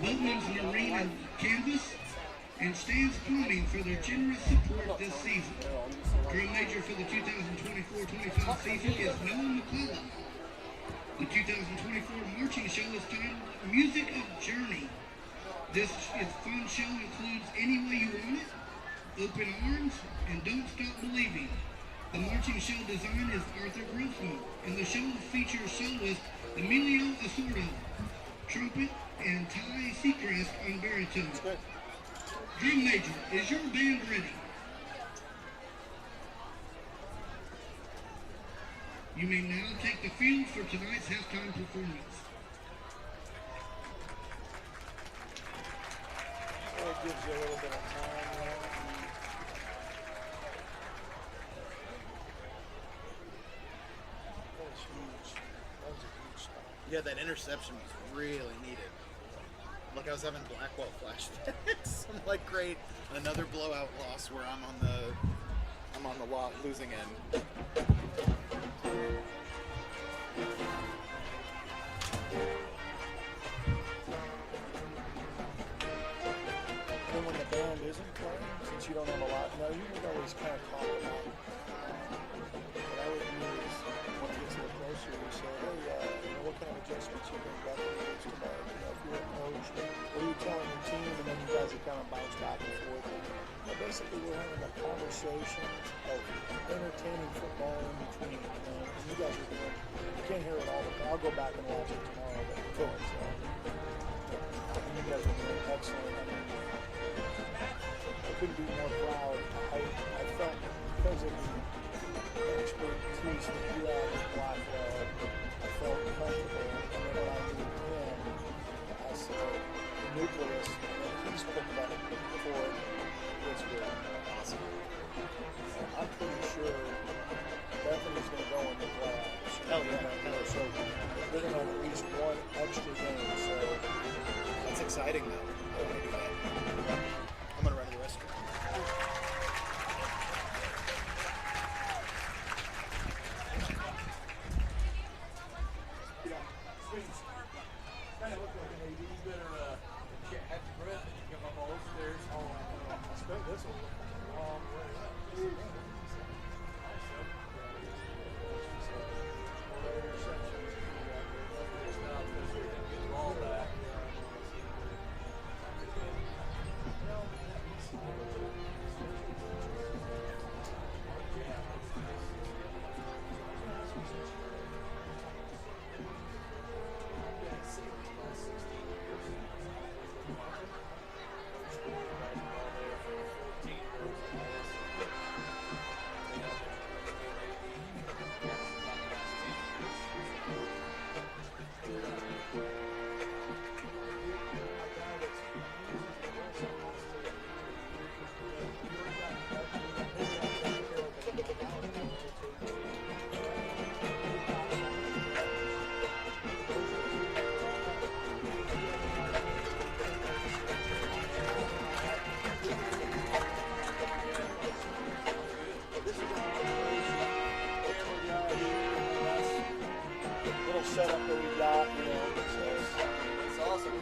Bowman's Marine and Canvas, and Stan's Plumbing for their generous support this season. Drum major for the 2024-25 season is Noah McClellan. The 2024 marching show is titled Music of Journey. This fun show includes Any Way You Want It, Open Arms, and Don't Stop Believing. The marching show design is Arthur Grossman, and the show features soloist Emilio Asordo, trumpet, and Ty Seacrest on baritone. Drum major, is your band ready? You may now take the field for tonight's halftime performance. It gives you a little bit of time there. That was huge. That was a huge stop. Yeah, that interception was really needed. Like I was having Blackwell flashbacks. I'm like, great, another blowout loss where I'm on the losing end. And when the band isn't playing, since you don't have a lot, you would always kind of talk about it. What I would do is, when it gets a little closer, we say, hey, what kind of adjustments you think about the news tomorrow? If you're a coach, what are you telling your team? And then you guys would kind of bounce back and forth. But basically, we're having a conversation of entertaining football in between. And you guys are doing, you can't hear it all the time. I'll go back and watch it tomorrow. But you guys are doing excellent. I couldn't be more proud. I felt, because of the expertise that you have with Blackwell, I felt comfortable. And then when I knew him, I said, the nucleus, and he's picked up for it. It's good. Awesome. I'm pretty sure Bethany's going to go in the playoffs. Hell yeah. So they're going to have at least one extra game. So That's exciting, though. I want to do that. I'm going to run the rest of it.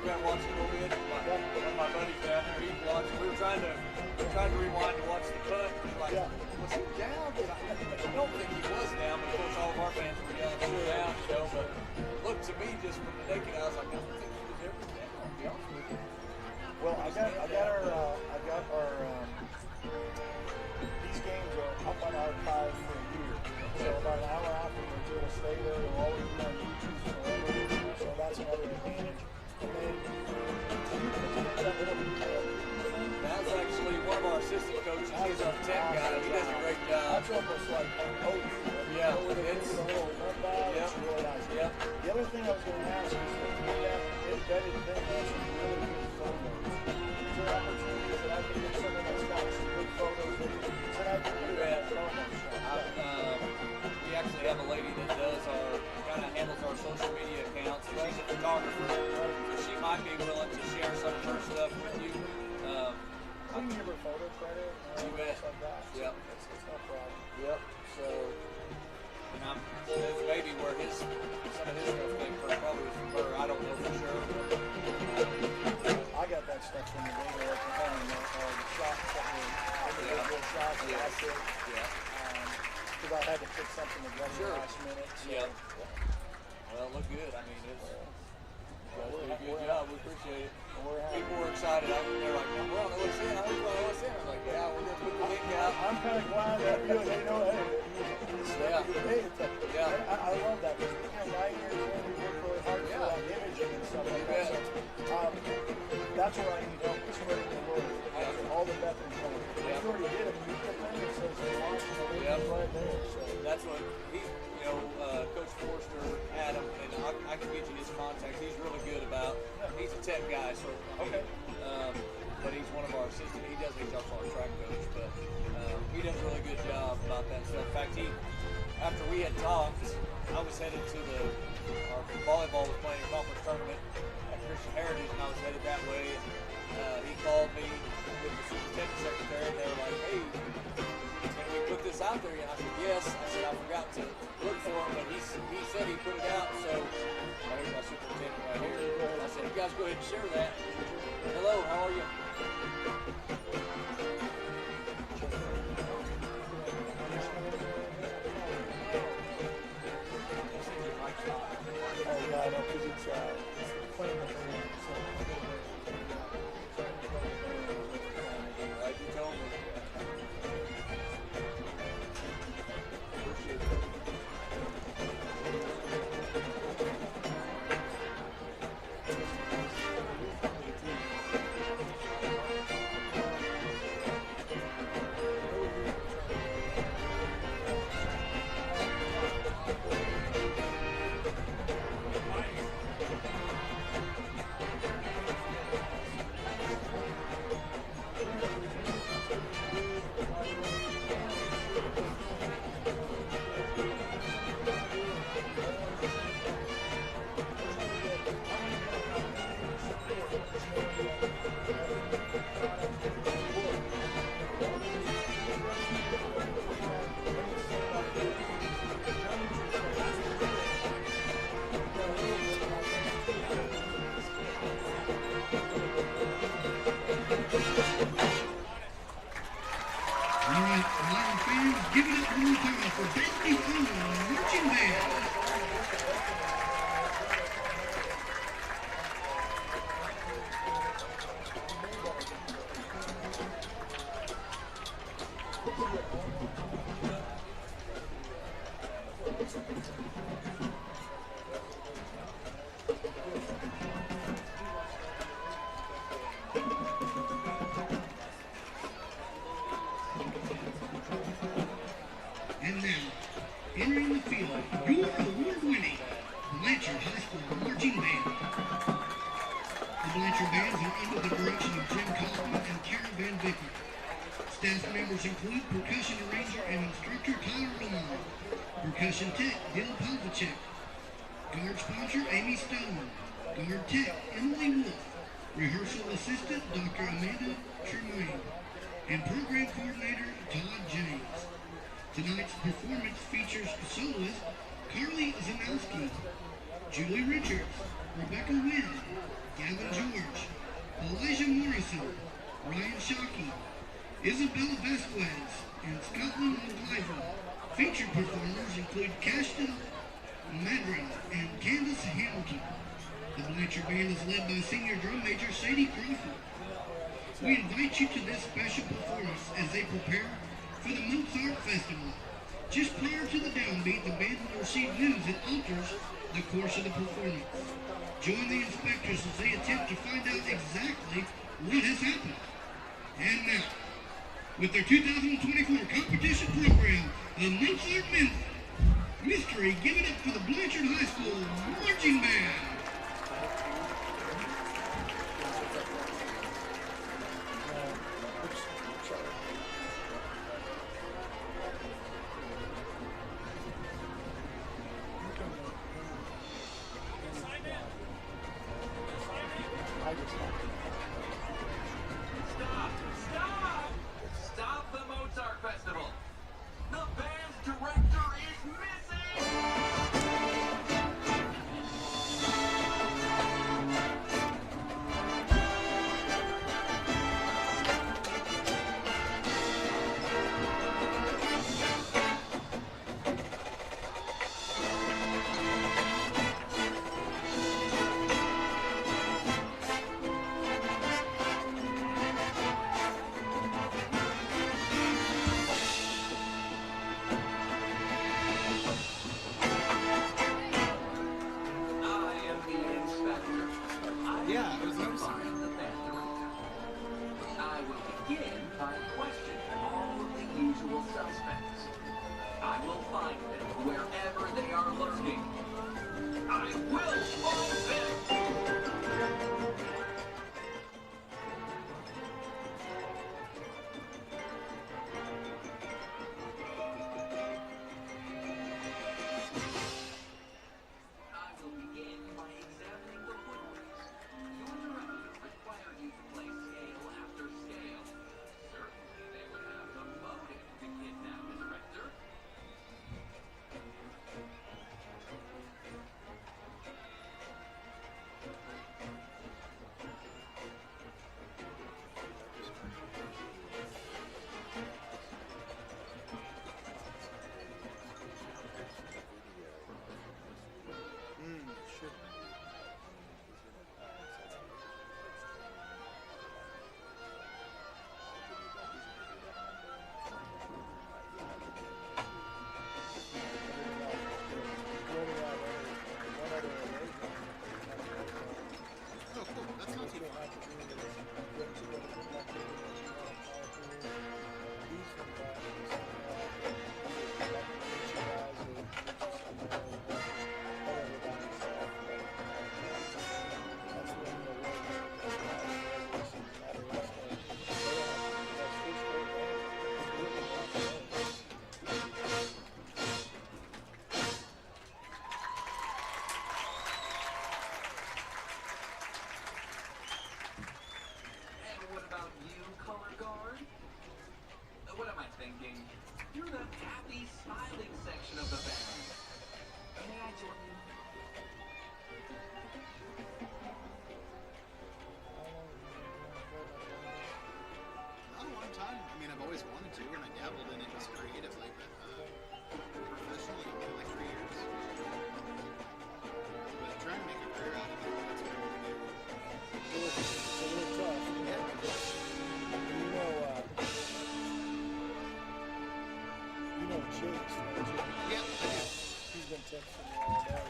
back watching a little bit. One of my buddies down there, he's watching. We were trying to rewind to watch the putt. Like, was he down? I don't think he was down, but of course all of our fans were yelling he was down, you know. But look, to me, just from the naked eye, I was like, I don't think he was ever down, to be honest with you. Well, I got our these games are up on archive for a year. So about an hour after we're going to stay there, they'll always be on YouTube forever. So that's another advantage. And then that's actually one of our assistant coaches. He's our tech guy. He does a great job. That's almost like yeah, it's a little really nice. Yep. The other thing I was going to ask is that embedded thing has some really good photos. Is there opportunities that I can get someone that's got some good photos that I can put it in a promo shot? We actually have a lady that does kind of handles our social media accounts. She's a photographer, so she might be willing to share some of her stuff with you. Can you give her photo credit? You bet. Like that. Yep. It's no problem. Yep. So, and that's maybe where some of his stuff came from. Probably was from her. I don't know for sure. I got that stuff from the video at the time. The shots that were individual shots. Yeah. That's it. Yeah. Because I had to put something together last minute. So. Yeah. Well, look good. I mean, it's did a good job. We appreciate it. People were excited. They're like, we're on OSN. How are you on OSN? I'm like, yeah, we're going to put the link out. I'm kind of glad that they know, I love that. Because we 9 years in, we work really hard for that imaging and stuff like that. So, that's where I need help with spreading the word. All the Bethany players. We already did it. We put them in says right there. So that's what he, Coach Forster, Adam, and I can get you his contact. He's really good about. He's a tech guy, so but he's one of our assistants. He's also our track coach, but he does a really good job about that stuff. In fact, after we had talked, I was headed to our volleyball was playing a conference tournament at Christian Heritage, and I was headed that way. And he called me with the superintendent secretary, and they were like, "Hey, can we put this out there?" And I said, "Yes." I said, "I forgot to look for him, but he said he put it out." So here's my superintendent right here. I said, "You guys go ahead and share that." Hello, how are you? oh yeah, I know, because it's playing the game. Like you told me. Appreciate it. Give it up one more time for Bethany marching band. And now, entering the field, your award-winning Blanchard High School Marching Band. The Blanchard Bands are under the direction of Jim Kaufman and Karen Van Vicker. Staff members include percussion arranger and instructor Tyler Roman, percussion tech Bill Povacek, guard sponsor Amy Stoneman, guard tech Emily Wolf, rehearsal assistant Dr. Amanda Tremaine, and program coordinator Todd James. Tonight's performance features soloist Carly Zanowski, Julie Richards, Rebecca Wynn, Gavin Isabella Vasquez, and Scotland O'Glyver. Featured performers include Cashton Madron and Candace Hamilton. The Blanchard Band is led by senior drum major Sadie Crawford. We invite you to this special performance as they prepare for the Mozart Festival. Just prior to the downbeat, the band will receive news that alters the course of the performance. Join the inspectors as they attempt to find out exactly what has happened. And now, with their 2024 competition program, the Mozart Mystery, give it up for the Blanchard High School Marching Band. Stop the Mozart Festival! The band's director is missing! I am the inspector. Yeah, I was noticing. Find the band director. I will begin by questioning all of the usual suspects. I will find them wherever they are lurking. I will find them! I will begin by examining the footprints. Your directive required you to play scale after scale. Certainly they would have the motive to kidnap the director. Oh, cool. That's not too far. And what about you, color guard? What am I thinking? You're the happy, smiling section of the band. May I join you? Not a long time. I mean, I've always wanted to, and I dabbled in it just creatively, but professionally, only like 3 years. But trying to make a career out of it, that's what I want to do. It's a little tough. Yeah. You know Chase, don't you? Yeah, I do. He's been texting me all day.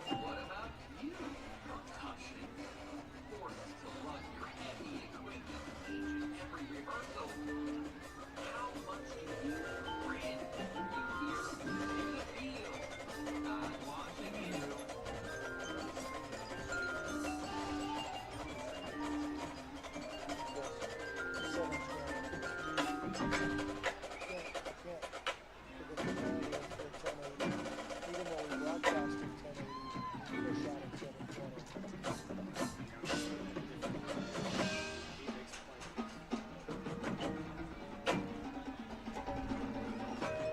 What about you, concussion? Forced to lug your heavy equipment each and every rehearsal. How much do you grin? You hear, you feel. I'm watching you. Even though we broadcast in 1080, we shot in 720.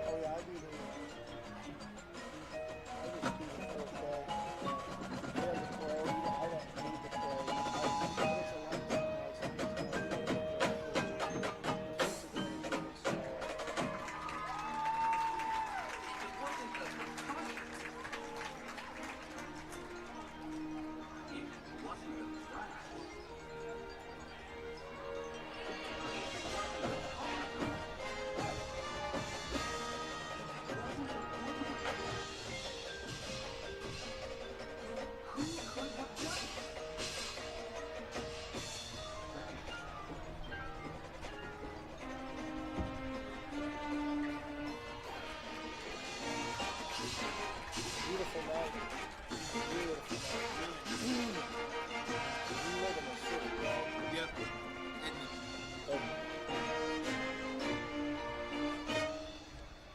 Oh yeah, I do the 4K. Yeah, the Pro. I don't need the Pro. It's a long time beautiful night. Beautiful night. You live in a city, right? Yep.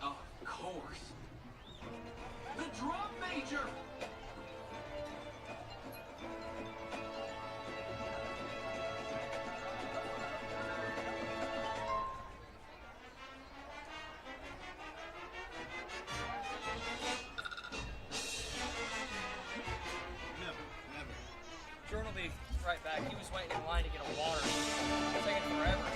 Of course. The drum major! Jordan will be right back. He was waiting in line to get a water. It's taking forever.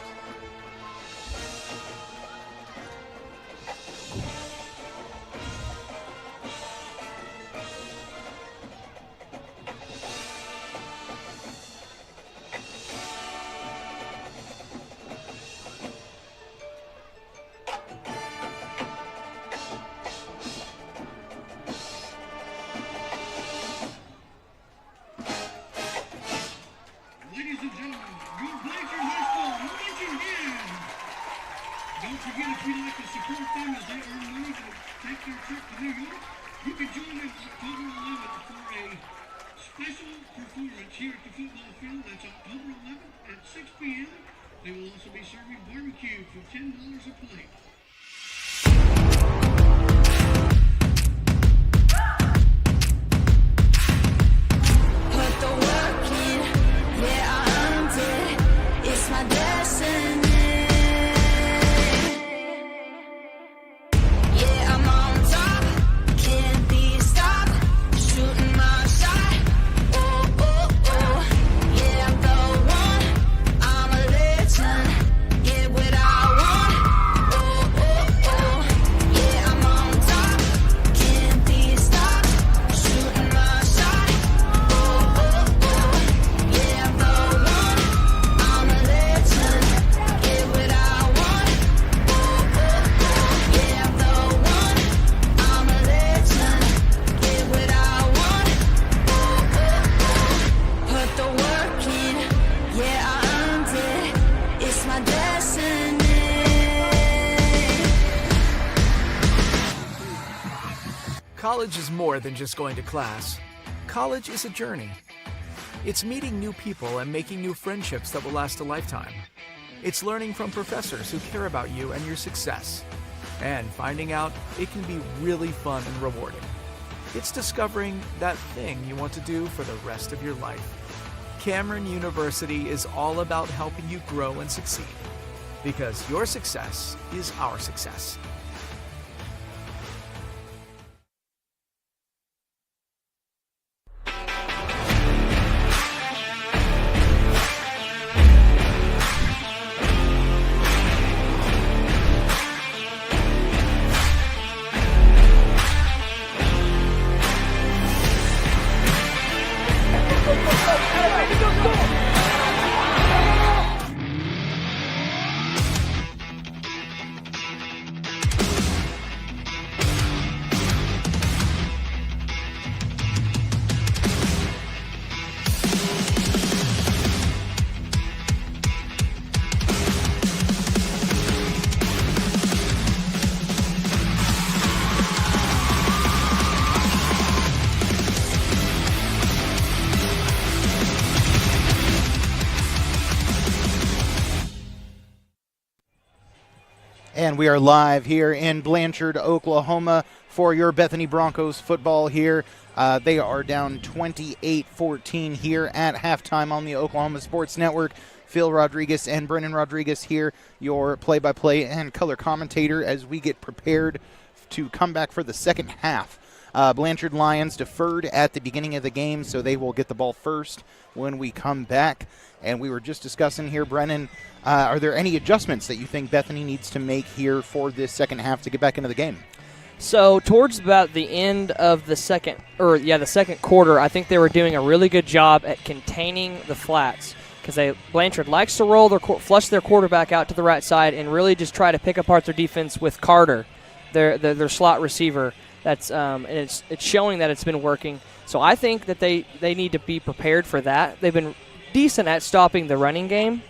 Ladies and gentlemen, your Blanchard High School marching band. Don't forget, if you'd like to support them as they earn money to take their trip to New York, you can join them October 11th for a special performance here at the football field. That's October 11th at 6 p.m. They will also be serving barbecue for $10 a plate. Put the work in, yeah, I earned it. It's my destiny. Yeah, I'm on top, can't be stopped. Shooting my shot. Oh, oh, oh. Yeah, I'm the one, I'm a legend. Get what I want. Oh, oh, oh. Yeah, I'm on top, can't be stopped. Shooting my shot. Oh, oh, oh. Yeah, I'm the one, I'm a legend. Get what I want. Oh, oh, oh. Yeah, I'm the one, I'm a legend. Get what I want. Oh, oh, oh. Put the work in, yeah, I earned it. It's my destiny. College is more than just going to class. College is a journey. It's meeting new people and making new friendships that will last a lifetime. It's learning from professors who care about you and your success. And finding out it can be really fun and rewarding. It's discovering that thing you want to do for the rest of your life. Cameron University is all about helping you grow and succeed. Because your success is our success. And we are live here in Blanchard, Oklahoma for your Bethany Broncos football here. They are down 28-14 here at halftime on the Oklahoma Sports Network. Phil Rodriguez and Brennan Rodriguez here, your play-by-play and color commentator as we get prepared to come back for the second half. Blanchard Lions deferred at the beginning of the game, so they will get the ball first when we come back. And we were just discussing here, Brennan, are there any adjustments that you think Bethany needs to make here for this second half to get back into the game? So towards about the end of the second quarter, I think they were doing a really good job at containing the flats because Blanchard likes to roll flush their quarterback out to the right side and really just try to pick apart their defense with Carter, their slot receiver. That's and it's showing that it's been working. So I think that they need to be prepared for that. They've been decent at stopping the running game,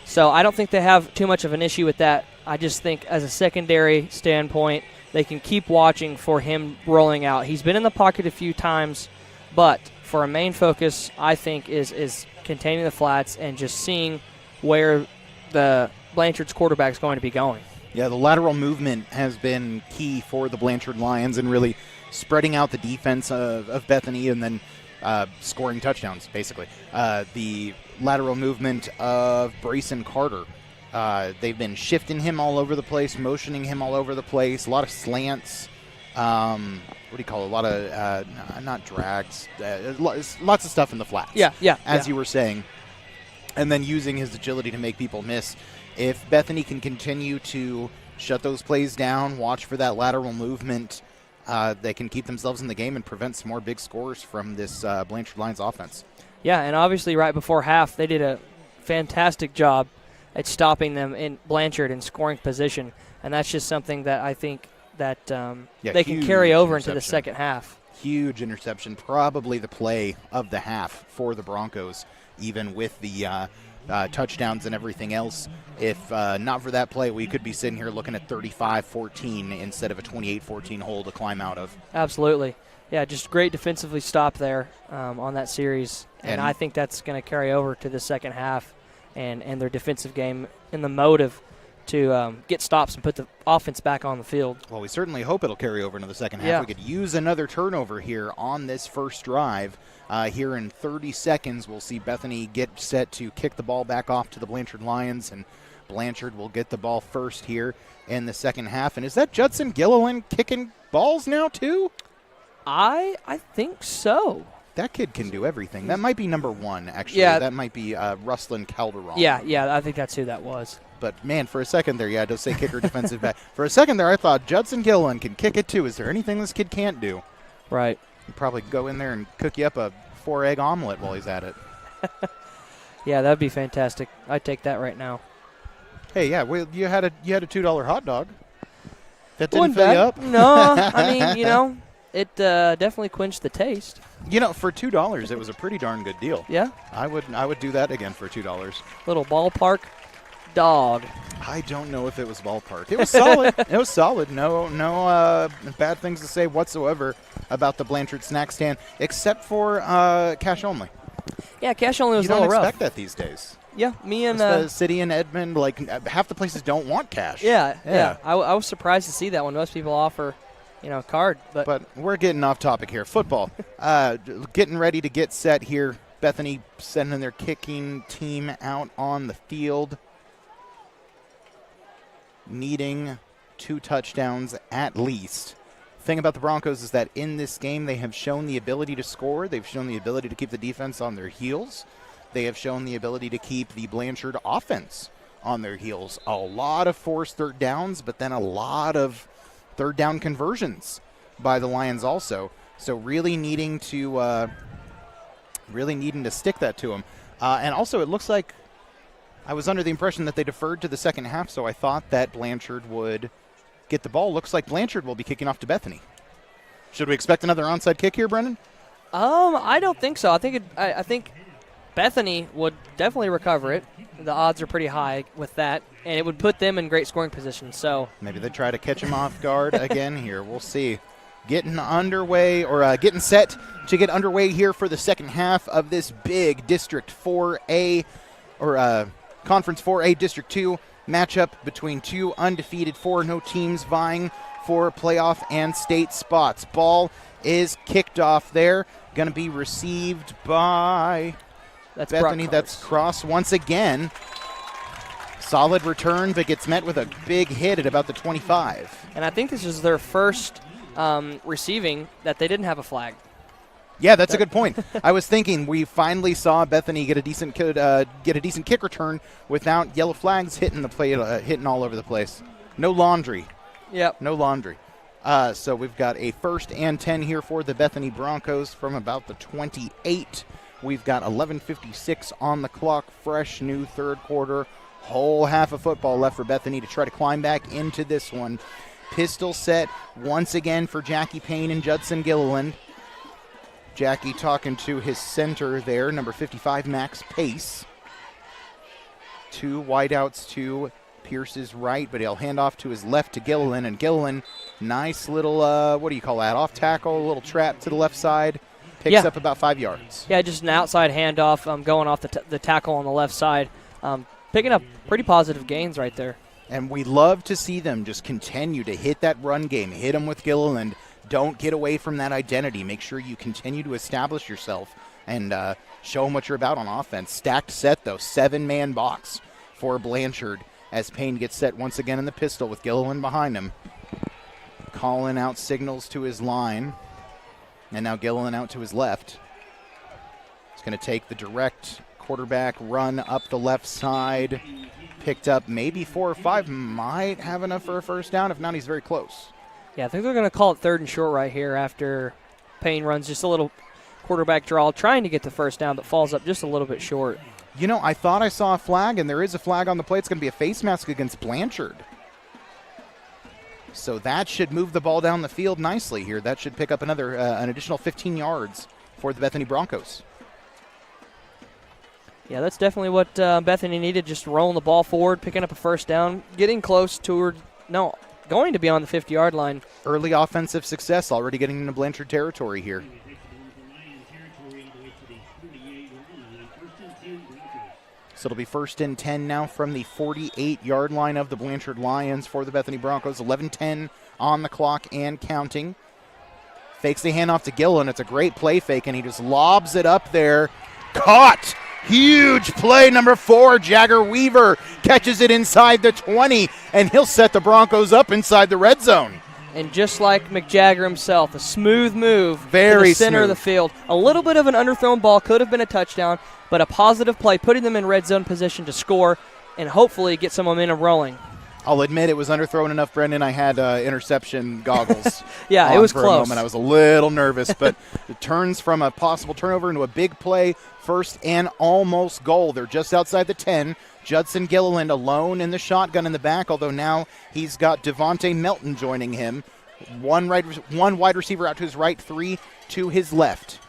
so I don't think they have too much of an issue with that. I just think as a secondary standpoint, they can keep watching for him rolling out. He's been in the pocket a few times, but for a main focus, I think is containing the flats and just seeing where the Blanchard's quarterback is going to be going. Yeah, the lateral movement has been key for the Blanchard Lions and really spreading out the defense of Bethany and then scoring touchdowns, basically. The lateral movement of Brayson Carter. They've been shifting him all over the place, motioning him all over the place, a lot of slants. What do you call it? A lot of, not drags, lots of stuff in the flats. As you were saying. And then using his agility to make people miss. If Bethany can continue to shut those plays down, watch for that lateral movement, they can keep themselves in the game and prevent some more big scores from this Blanchard Lions offense. Yeah, and obviously right before half, they did a fantastic job at stopping them in Blanchard in scoring position, and that's just something that I think that they can carry over into the second half. Huge interception, probably the play of the half for the Broncos, even with the touchdowns and everything else. If not for that play, we could be sitting here looking at 35-14 instead of a 28-14 hole to climb out of. Absolutely. Yeah, just great defensively stop there on that series, and I think that's going to carry over to the second half and their defensive game in the motive to get stops and put the offense back on the field. Well, we certainly hope it'll carry over into the second half. Yeah. We could use another turnover here on this first drive. Here in 30 seconds, we'll see Bethany get set to kick the ball back off to the Blanchard Lions, and Blanchard will get the ball first here in the second half. And is that Judson Gilliland kicking balls now too? I think so. That kid can do everything. That might be number one, actually. Yeah. That might be Ruslan Calderon. Yeah, I think that's who that was. But, man, for a second there, it does say kicker, defensive back. For a second there, I thought Judson Gilliland can kick it too. Is there anything this kid can't do? Right. He'd probably go in there and cook you up a 4-egg omelet while he's at it. Yeah, that would be fantastic. I'd take that right now. Hey, yeah, well, you had a $2 hot dog. That didn't fill you up? No, I mean, it definitely quenched the taste. For $2, it was a pretty darn good deal. Yeah? I would do that again for $2. Little ballpark dog. I don't know if it was ballpark. It was solid. It was solid. No bad things to say whatsoever about the Blanchard snack stand, except for cash only. Yeah, cash only was a little rough. You don't expect that these days. Yeah, me and the city in Edmond, half the places don't want cash. Yeah. I was surprised to see that one. Most people offer, card. But we're getting off topic here. Football. Getting ready to get set here. Bethany sending their kicking team out on the field, needing 2 touchdowns at least. Thing about the Broncos is that in this game they have shown the ability to score. They've shown the ability to keep the defense on their heels. They have shown the ability to keep the Blanchard offense on their heels. A lot of forced third downs, but then a lot of third down conversions by the Lions also. So really needing to stick that to them. And also it looks like I was under the impression that they deferred to the second half, so I thought that Blanchard would get the ball. Looks like Blanchard will be kicking off to Bethany. Should we expect another onside kick here, Brendan? I don't think so. I think Bethany would definitely recover it. The odds are pretty high with that, and it would put them in great scoring position. So maybe they try to catch him off guard again here. We'll see. Getting underway or getting set to get underway here for the second half of this big District 4A or Conference 4A District 2 matchup between two undefeated 4-0 teams vying for playoff and state spots. Ball is kicked off there. Going to be received by Bethany. That's cross once again. Solid return, but gets met with a big hit at about the 25. And I think this is their first receiving that they didn't have a flag. Yeah, that's a good point. I was thinking we finally saw Bethany get a decent kick return without yellow flags hitting the play, hitting all over the place. No laundry. Yep. No laundry. So we've got a 1st and 10 here for the Bethany Broncos from about the 28. We've got 11:56 on the clock. Fresh new third quarter. Whole half of football left for Bethany to try to climb back into this one. Pistol set once again for Jackie Payne and Judson Gilliland. Jackie talking to his center there, number 55, Max Pace. 2 wideouts to Pierce's right, but he'll hand off to his left to Gilliland. And Gilliland, nice little, what do you call that, off tackle, a little trap to the left side. Picks up about 5 yards. Yeah, just an outside handoff going off the tackle on the left side. Picking up pretty positive gains right there. And we love to see them just continue to hit that run game, hit them with Gilliland. Don't get away from that identity. Make sure you continue to establish yourself and show them what you're about on offense. Stacked set, though, 7-man box for Blanchard as Payne gets set once again in the pistol with Gilliland behind him. Calling out signals to his line. And now Gilliland out to his left. He's going to take the direct quarterback run up the left side. Picked up maybe 4 or 5. Might have enough for a first down. If not, he's very close. Yeah, I think they're going to call it 3rd and short right here after Payne runs just a little quarterback draw, trying to get the first down, but falls up just a little bit short. You know, I thought I saw a flag, and there is a flag on the play. It's going to be a face mask against Blanchard. So that should move the ball down the field nicely here. That should pick up another an additional 15 yards for the Bethany Broncos. Yeah, that's definitely what Bethany needed, just rolling the ball forward, picking up a first down, getting close toward, going to be on the 50-yard line. Early offensive success, already getting into Blanchard territory here. So it'll be 1st and 10 now from the 48-yard line of the Blanchard Lions for the Bethany Broncos. 11:10 on the clock and counting. Fakes the handoff to Gilliland. It's a great play fake, and he just lobs it up there. Caught! Huge play, number 4, Jagger Weaver catches it inside the 20, and he'll set the Broncos up inside the red zone. And just like McJagger himself, a smooth move Very to the center smooth. of the field. A little bit of an underthrown ball, could have been a touchdown, but a positive play, putting them in red zone position to score and hopefully get some momentum rolling. I'll admit it was underthrown enough, Brendan. I had interception goggles. Yeah, it was for close. a moment. I was a little nervous, but it turns from a possible turnover into a big play. 1st and almost goal. They're just outside the 10. Judson Gilliland alone in the shotgun in the back, although now he's got Devontae Melton joining him. One wide receiver out to his right, 3 to his left.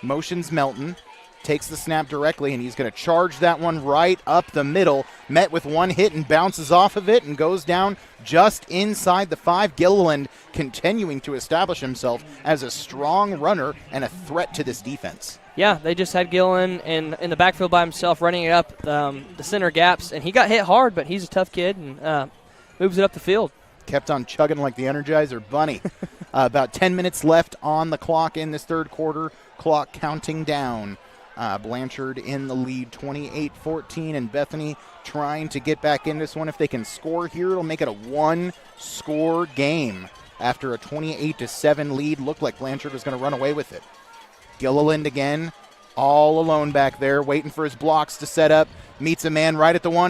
Motions Melton. Takes the snap directly, and he's going to charge that one right up the middle. Met with one hit and bounces off of it and goes down just inside the 5. Gilliland continuing to establish himself as a strong runner and a threat to this defense. Yeah, they just had Gilliland in the backfield by himself, running it up the center gaps, and he got hit hard, but he's a tough kid and moves it up the field. Kept on chugging like the Energizer Bunny. About 10 minutes left on the clock in this third quarter. Clock counting down. Blanchard in the lead, 28-14, and Bethany trying to get back in this one. If they can score here, it'll make it a 1-score game. After a 28-7 lead, looked like Blanchard was going to run away with it. Gilliland again, all alone back there, waiting for his blocks to set up. Meets a man right at the 1.